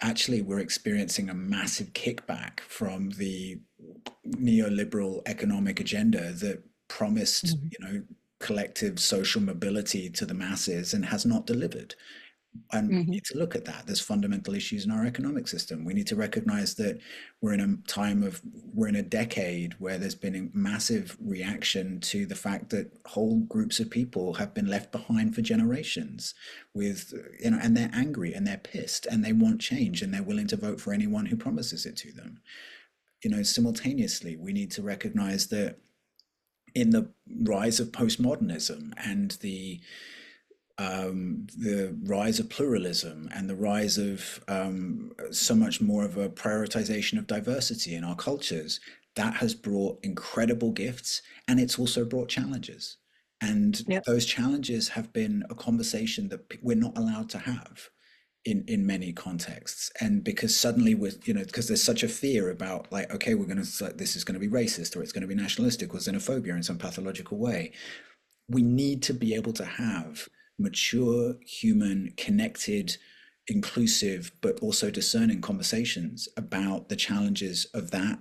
actually we're experiencing a massive kickback from the neoliberal economic agenda that promised, Hmm. you know, collective social mobility to the masses and has not delivered. And we Hmm. need to look at that. There's fundamental issues in our economic system. We need to recognize that we're in a decade where there's been a massive reaction to the fact that whole groups of people have been left behind for generations with, you know, and they're angry and they're pissed and they want change and they're willing to vote for anyone who promises it to them. You know, simultaneously, we need to recognize that in the rise of postmodernism and the rise of pluralism and the rise of so much more of a prioritization of diversity in our cultures, that has brought incredible gifts, and it's also brought challenges. And Yeah. those challenges have been a conversation that we're not allowed to have in many contexts. And because suddenly with, you know, because there's such a fear about like, okay, we're going to, like, this is going to be racist or it's going to be nationalistic or xenophobia in some pathological way. We need to be able to have mature, human, connected, inclusive, but also discerning conversations about the challenges of that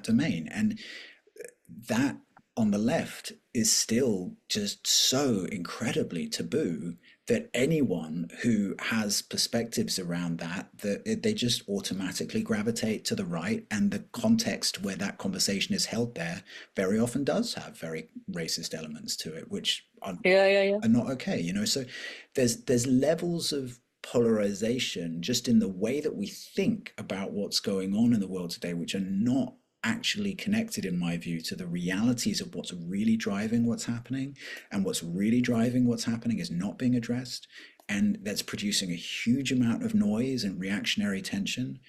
domain. And that on the left is still just so incredibly taboo that anyone who has perspectives around they just automatically gravitate to the right, and the context where that conversation is held there very often does have very racist elements to it, which Yeah, yeah, yeah. are not okay, so there's levels of polarization just in the way that we think about what's going on in the world today, which are not actually connected, in my view, to the realities of what's really driving what's happening. And what's really driving what's happening is not being addressed. And that's producing a huge amount of noise and reactionary tension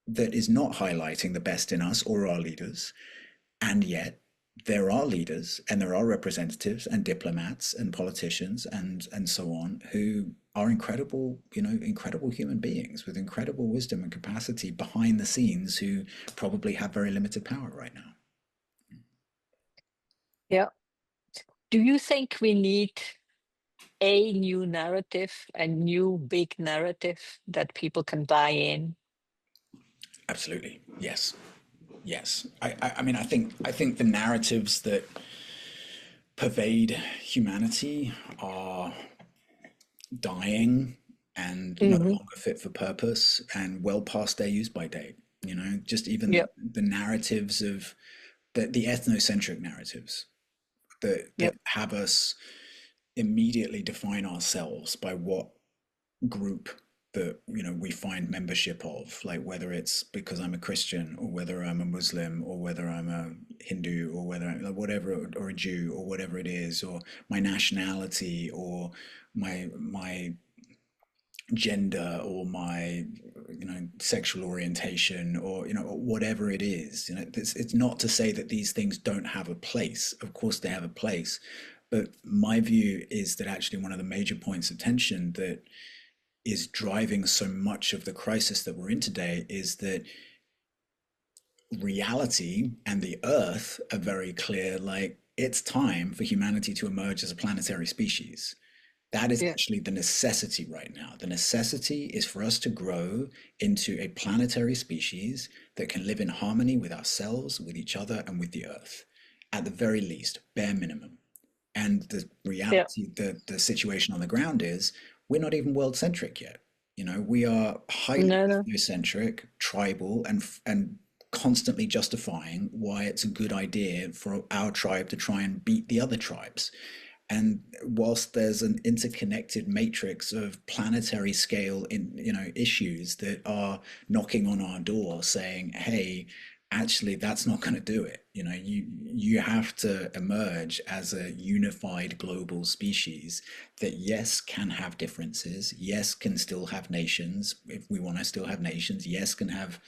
that is not highlighting the best in us or our leaders. And yet, there are leaders and there are representatives and diplomats and politicians and so on who are incredible, incredible human beings with incredible wisdom and capacity behind the scenes who probably have very limited power right now. Yeah. Do you think we need a new narrative, a new big narrative that people can buy in? Absolutely. Yes. Yes. I mean, I think the narratives that pervade humanity are dying and no Hmm. longer fit for purpose and well past their use by date. Just even Yep, the narratives of the ethnocentric narratives that yep, have us immediately define ourselves by what group that we find membership of, like whether it's because I'm a Christian or whether I'm a Muslim or whether I'm a Hindu or whether like, whatever, or a Jew or whatever it is, or my nationality or my gender or my sexual orientation or whatever it is. It's not to say that these things don't have a place. Of course they have a place, but my view is that actually one of the major points of tension that is driving so much of the crisis that we're in today is that reality and the earth are very clear, like it's time for humanity to emerge as a planetary species. That is yeah, actually the necessity right now. The necessity is for us to grow into a planetary species that can live in harmony with ourselves, with each other, and with the earth. At the very least, bare minimum. And the yeah. reality, the situation on the ground is we're not even world centric yet. We are highly No, no. ethnocentric, tribal, and constantly justifying why it's a good idea for our tribe to try and beat the other tribes. And whilst there's an interconnected matrix of planetary scale issues that are knocking on our door saying, hey, actually that's not going to do it. You have to emerge as a unified global species that, yes, can have differences, yes, can still have nations if we want to still have nations, yes, can have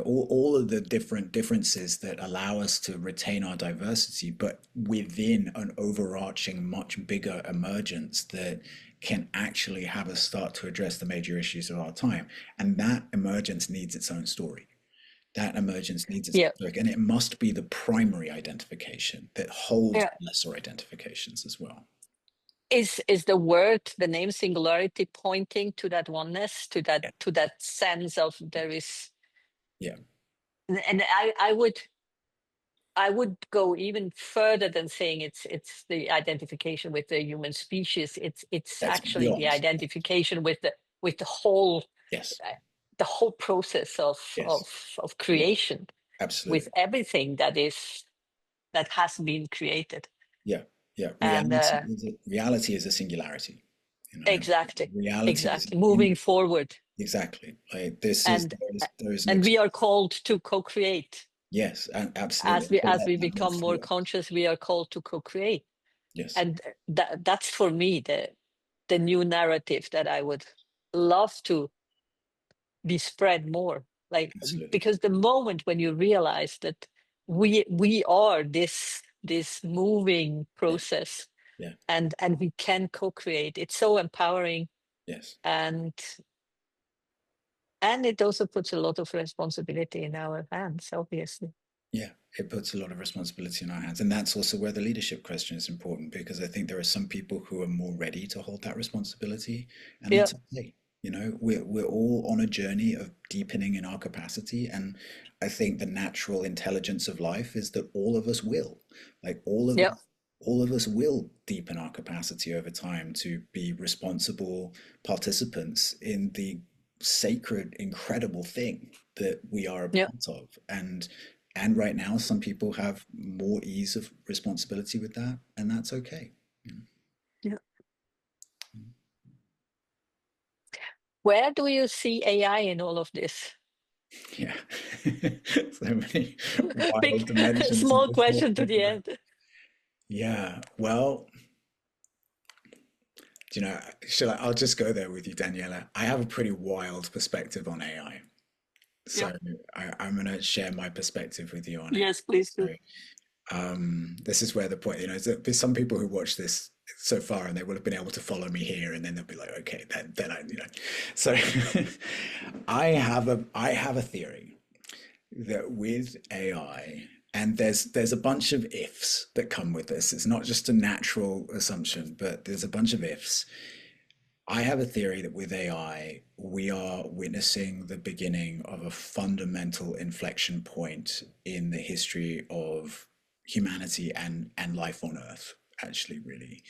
all of the different differences that allow us to retain our diversity, but within an overarching, much bigger emergence that can actually have us start to address the major issues of our time. And that emergence needs its own story. That emergence needs its Yeah, own story. And it must be the primary identification that holds yeah. lesser identifications as well. Is the word, the name singularity, pointing to that oneness, Yeah. to that sense of there is, Yeah. and I would go even further than saying it's the identification with the human species. It's That's actually the beyond. identification with Yes. uh, the whole process of Yes. of of Yeah. creation, with Absolutely. everything that has been created. Yeah, yeah. And Reality is a singularity. You know, exactly, reality is exactly, moving in forward. exactly like this is And there is an and we are called to co-create. yes, and absolutely. As we Put as that we down on become more floor. conscious, we are called to co-create. Yes, And that's for me the new narrative that I would love to be spread more. Like, absolutely. because the moment when you realize that we are this moving Yeah, process, yeah, and we can co-create, it's so empowering. yes, And and it also puts a lot of responsibility in our hands, obviously. yeah. It puts a lot of responsibility in our hands, and that's also where the leadership question is important because I think there are some people who are more ready to hold that responsibility, and Yeah, that's okay. we're all on a journey of deepening in our capacity, and I think the natural intelligence of life is that all of us will, like Yeah, all of us will deepen our capacity over time to be responsible participants in the sacred, incredible thing that we are a yeah, part of. And right now, some people have more ease of responsibility with that, and that's okay. yeah. Where do you see AI in all of this? Yeah. So many Big, wild dimensions in small this whole question to thing, the but end. yeah. Well, should I'll just go there with you, Daniela. I have a pretty wild perspective on AI. Yeah. So I'm going to share my perspective with you on Yes, please AI. do. So this is where the point, there's some people who watch this so far and they will have been able to follow me here, and then they'll be like, okay, then so I have a theory that with AI, and there's a bunch of ifs that come with this. It's not just a natural assumption, but there's a bunch of ifs. I have a theory that with AI, we are witnessing the beginning of a fundamental inflection point in the history of humanity and life on Earth, actually, really.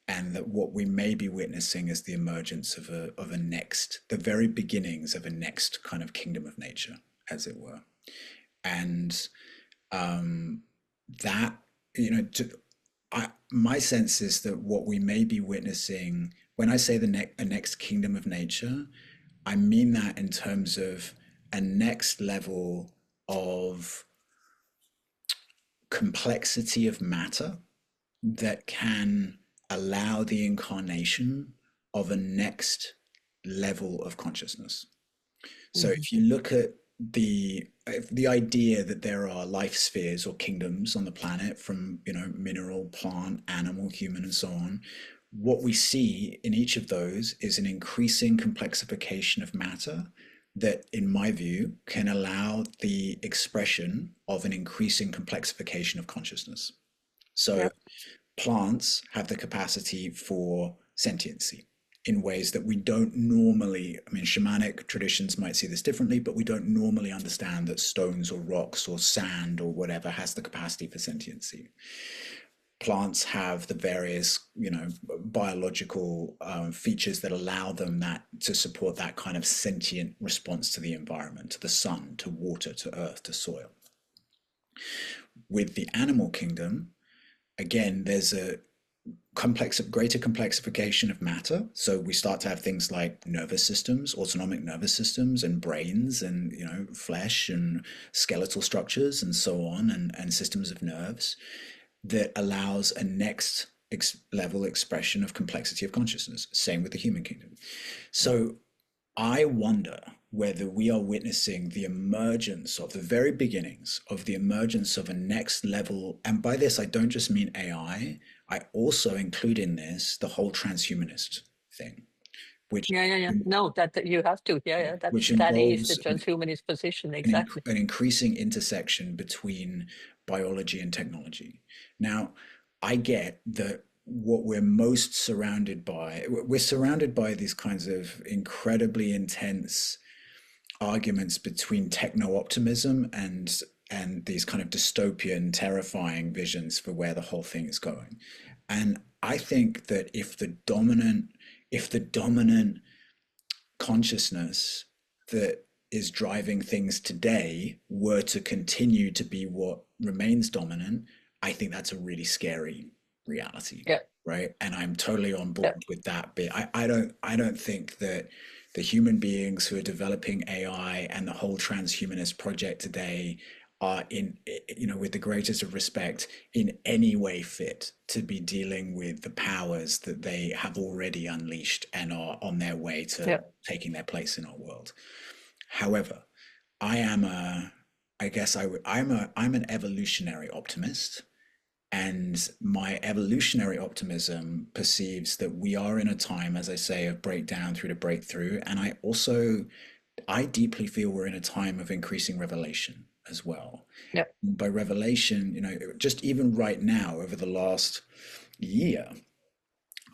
And that what we may be witnessing is the emergence of a next, the very beginnings of a next kind of kingdom of nature, as it were. And that, you know, to, my sense is that what we may be witnessing, when I say a next kingdom of nature, I mean that in terms of a next level of complexity of matter that can allow the incarnation of a next level of consciousness. So Mhm. if you look at the idea that there are life spheres or kingdoms on the planet, from mineral, plant, animal, human, and so on, what we see in each of those is an increasing complexification of matter that, in my view, can allow the expression of an increasing complexification of consciousness. So Yeah, plants have the capacity for sentiency in ways that we don't normally, I mean, shamanic traditions might see this differently, but we don't normally understand that stones or rocks or sand or whatever has the capacity for sentiency. Plants have the various, biological features that allow them that to support that kind of sentient response to the environment, to the sun, to water, to earth, to soil. With the animal kingdom, again, there's a greater complexification of matter. So we start to have things like nervous systems, autonomic nervous systems, and brains, and flesh and skeletal structures, and so on, and systems of nerves that allows a next level expression of complexity of consciousness. Same with the human kingdom. So I wonder whether we are witnessing the emergence of the very beginnings of the emergence of a next level. And by this, I don't just mean AI, I also include in this the whole transhumanist thing, which, yeah, yeah, yeah. No, that you have to. Yeah, yeah. which That is the involves transhumanist position exactly. an increasing intersection between biology and technology. Now, I get that what we're surrounded by these kinds of incredibly intense arguments between techno-optimism and these kind of dystopian, terrifying visions for where the whole thing is going. And I think that if the dominant consciousness that is driving things today were to continue to be what remains dominant, I think that's a really scary reality, Yeah, right? And I'm totally on yeah, board with that bit. I don't think that the human beings who are developing AI and the whole transhumanist project today are, with the greatest of respect, in any way fit to be dealing with the powers that they have already unleashed and are on their way to yeah, taking their place in our world. However, I am a, I guess I would, I'm an evolutionary optimist, and my evolutionary optimism perceives that we are in a time, as I say, of breakdown through to breakthrough. And I deeply feel we're in a time of increasing revelation as well. yeah, By revelation, just even right now, over the last year,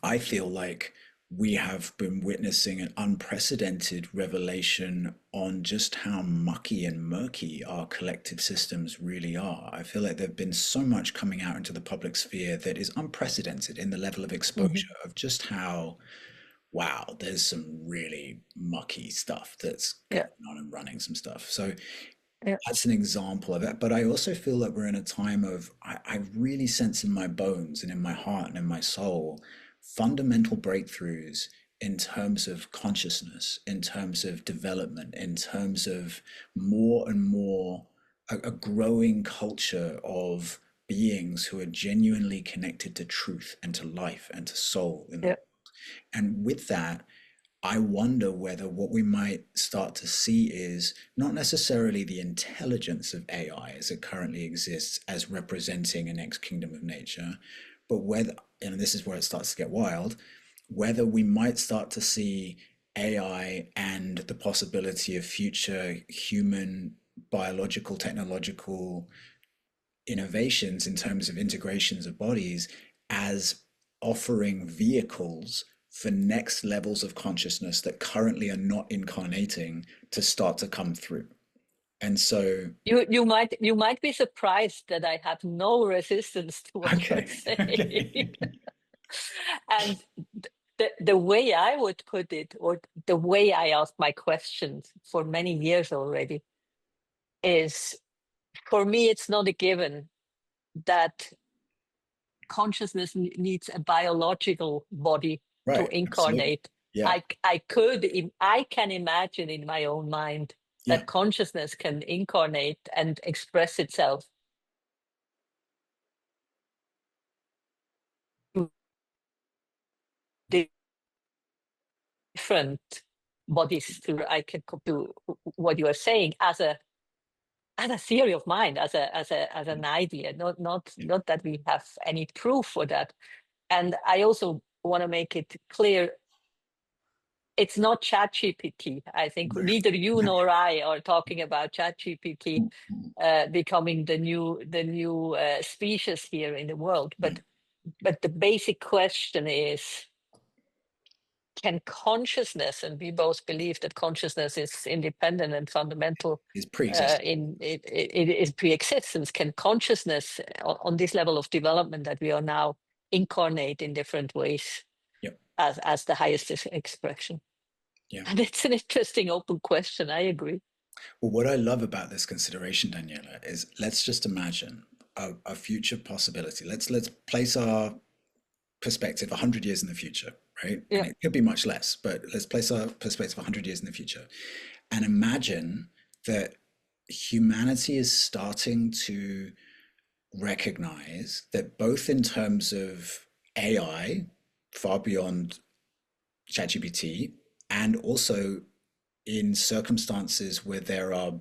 I feel like we have been witnessing an unprecedented revelation on just how mucky and murky our collective systems really are. I feel like there've been so much coming out into the public sphere that is unprecedented in the level of Hmm. exposure of just how, wow, there's some really mucky stuff that's going Yeah, on and running some stuff. So yeah, that's an example of it. But I also feel like we're in a time of, I really sense in my bones and in my heart and in my soul fundamental breakthroughs in terms of consciousness, in terms of development, in terms of more and more a growing culture of beings who are genuinely connected to truth and to life and to soul in the yeah. world. And with that, I wonder whether what we might start to see is not necessarily the intelligence of AI as it currently exists as representing a next kingdom of nature, but whether, and this is where it starts to get wild, whether we might start to see AI and the possibility of future human biological, technological innovations in terms of integrations of bodies as offering vehicles for next levels of consciousness that currently are not incarnating to start to come through. And so, You might be surprised that I have no resistance to what you're okay, saying. okay, And the way I would put it, or the way I ask my questions for many years already, is for me, it's not a given that consciousness needs a biological body to right, absolutely. incarnate. Yeah, I can imagine in my own mind yeah, that consciousness can incarnate and express itself to different bodies. To I can do what you are saying as a theory of mind, as an idea, yeah, not that we have any proof for that. And I also want to make it clear, it's not ChatGPT. I think no, neither you no, nor I are talking about ChatGPT becoming the new species here in the world. no, But the basic question is, can consciousness, and we both believe that consciousness is independent and fundamental it's pre-existing. in it is pre-existence. Can consciousness on this level of development that we are now incarnate in different ways Yep, as the highest expression? yeah. And it's an interesting open question. I agree. Well, what I love about this consideration, Daniela, is let's just imagine a future possibility. Let's place our perspective 100 years in the future, right? And Yeah. it could be much less, but let's place our perspective 100 years in the future and imagine that humanity is starting to recognize that both in terms of AI, far beyond ChatGPT, and also in circumstances where there are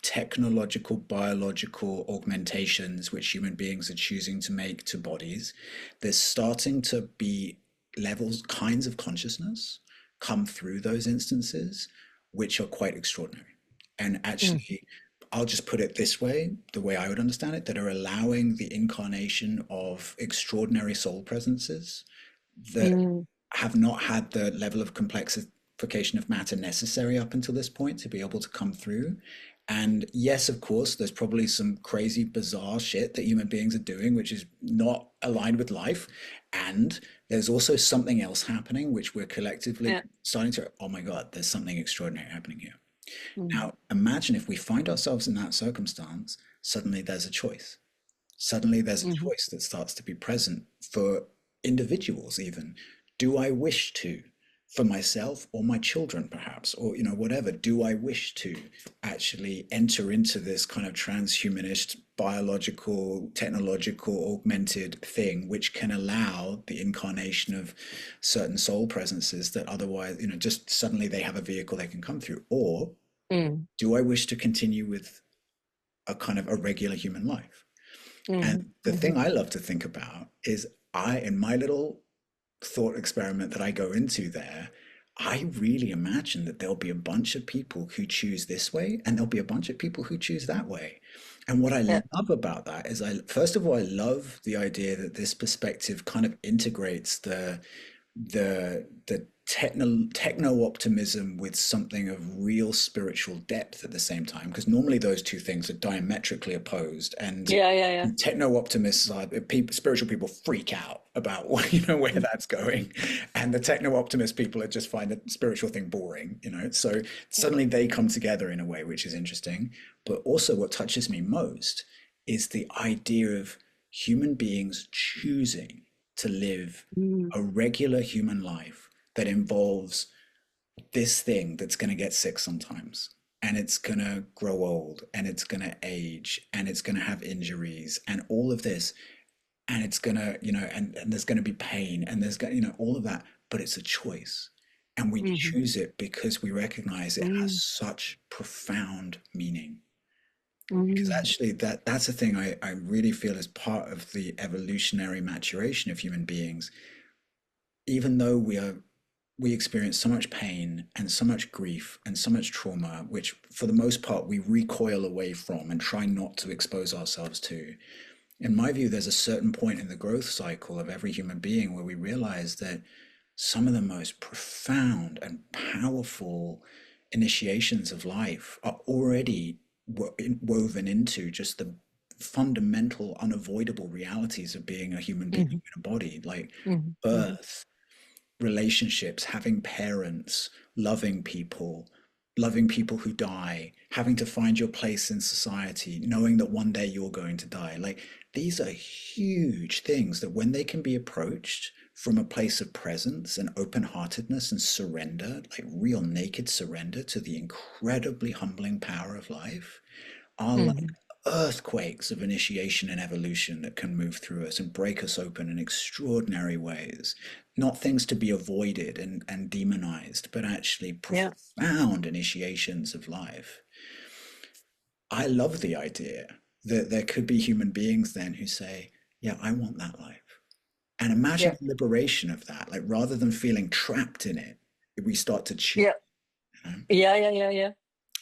technological, biological augmentations which human beings are choosing to make to bodies, there's starting to be levels, kinds of consciousness come through those instances, which are quite extraordinary. And Mm. actually, I'll just put it this way, the way I would understand it, that are allowing the incarnation of extraordinary soul presences that Mm. have not had the level of complexification of matter necessary up until this point to be able to come through. And yes, of course, there's probably some crazy, bizarre shit that human beings are doing, which is not aligned with life. And there's also something else happening, which we're collectively Yeah. starting to, oh my God, there's something extraordinary happening here. Mm. Now, imagine if we find ourselves in that circumstance, suddenly there's a choice. Suddenly there's a Hmm. choice that starts to be present for individuals even. Do I wish to, for myself or my children perhaps, or whatever, do I wish to actually enter into this kind of transhumanist, biological, technological, augmented thing which can allow the incarnation of certain soul presences that otherwise, just suddenly they have a vehicle they can come through? Or Mm. do I wish to continue with a kind of a regular human life? And Hmm. the Hmm. thing I love to think about is in my little thought experiment that I go into there, I really imagine that there'll be a bunch of people who choose this way and there'll be a bunch of people who choose that way. And what I Yeah. love about that is first of all, I love the idea that this perspective kind of integrates the the techno optimism with something of real spiritual depth at the same time, because normally those two things are diametrically opposed. And Yeah, yeah, yeah. techno optimists are people, spiritual people freak out about where Mm, that's going, and the techno optimist people are just find the spiritual thing boring. So suddenly they come together in a way which is interesting. But also, what touches me most is the idea of human beings choosing to live mm, a regular human life that involves this thing that's going to get sick sometimes, and it's going to grow old, and it's going to age, and it's going to have injuries and all of this, and it's going to and there's going to be pain, and there's going all of that, but it's a choice, and we mhm, choose it because we recognize it has mm, such profound meaning. Because mm, actually that's a thing I really feel is part of the evolutionary maturation of human beings. Even though we experience so much pain and so much grief and so much trauma, which for the most part we recoil away from and try not to expose ourselves to. In my view, there's a certain point in the growth cycle of every human being where we realize that some of the most profound and powerful initiations of life are already woven into just the fundamental, unavoidable realities of being a human being mhm, in a body, like mhm, mhm, birth, relationships, having parents, loving people who die, having to find your place in society, knowing that one day you're going to die. Like these are huge things that when they can be approached from a place of presence and open-heartedness and surrender, like real naked surrender to the incredibly humbling power of life, are like mhm. earthquakes of initiation and evolution that can move through us and break us open in extraordinary ways. Not things to be avoided and demonized, but actually Yeah, profound initiations of life. I love the idea that there could be human beings then who say, yeah, I want that life. And yeah, imagine the liberation of that. Like rather than feeling trapped in it, we start to choose. yeah, You know? yeah, yeah, yeah, yeah.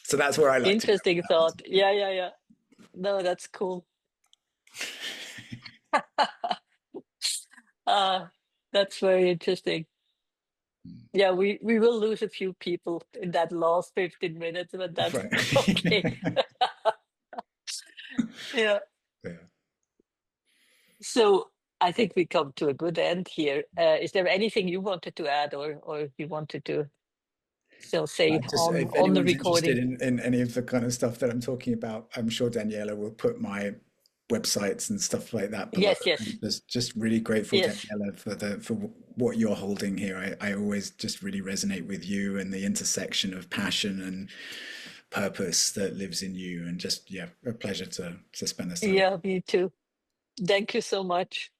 So that's where I like to go Interesting with thought. Yeah, yeah, yeah. No, that's cool. Uh, that's very interesting. Yeah, we will lose a few people in that last 15 minutes, but that. that's okay. Right. Yeah. Yeah. So I think we come to a good end here. Is there anything you wanted to add, or you wanted to still say Just if on the anyone's interested recording? in any of the kind of stuff that I'm talking about, I'm sure Daniela will put my websites and stuff like that below. Yes, yes, And just really grateful, yes. Daniela, for what you're holding here. I always just really resonate with you and the intersection of passion and purpose that lives in you. And just yeah, a pleasure to spend this time. Yeah, me too. Thank you so much.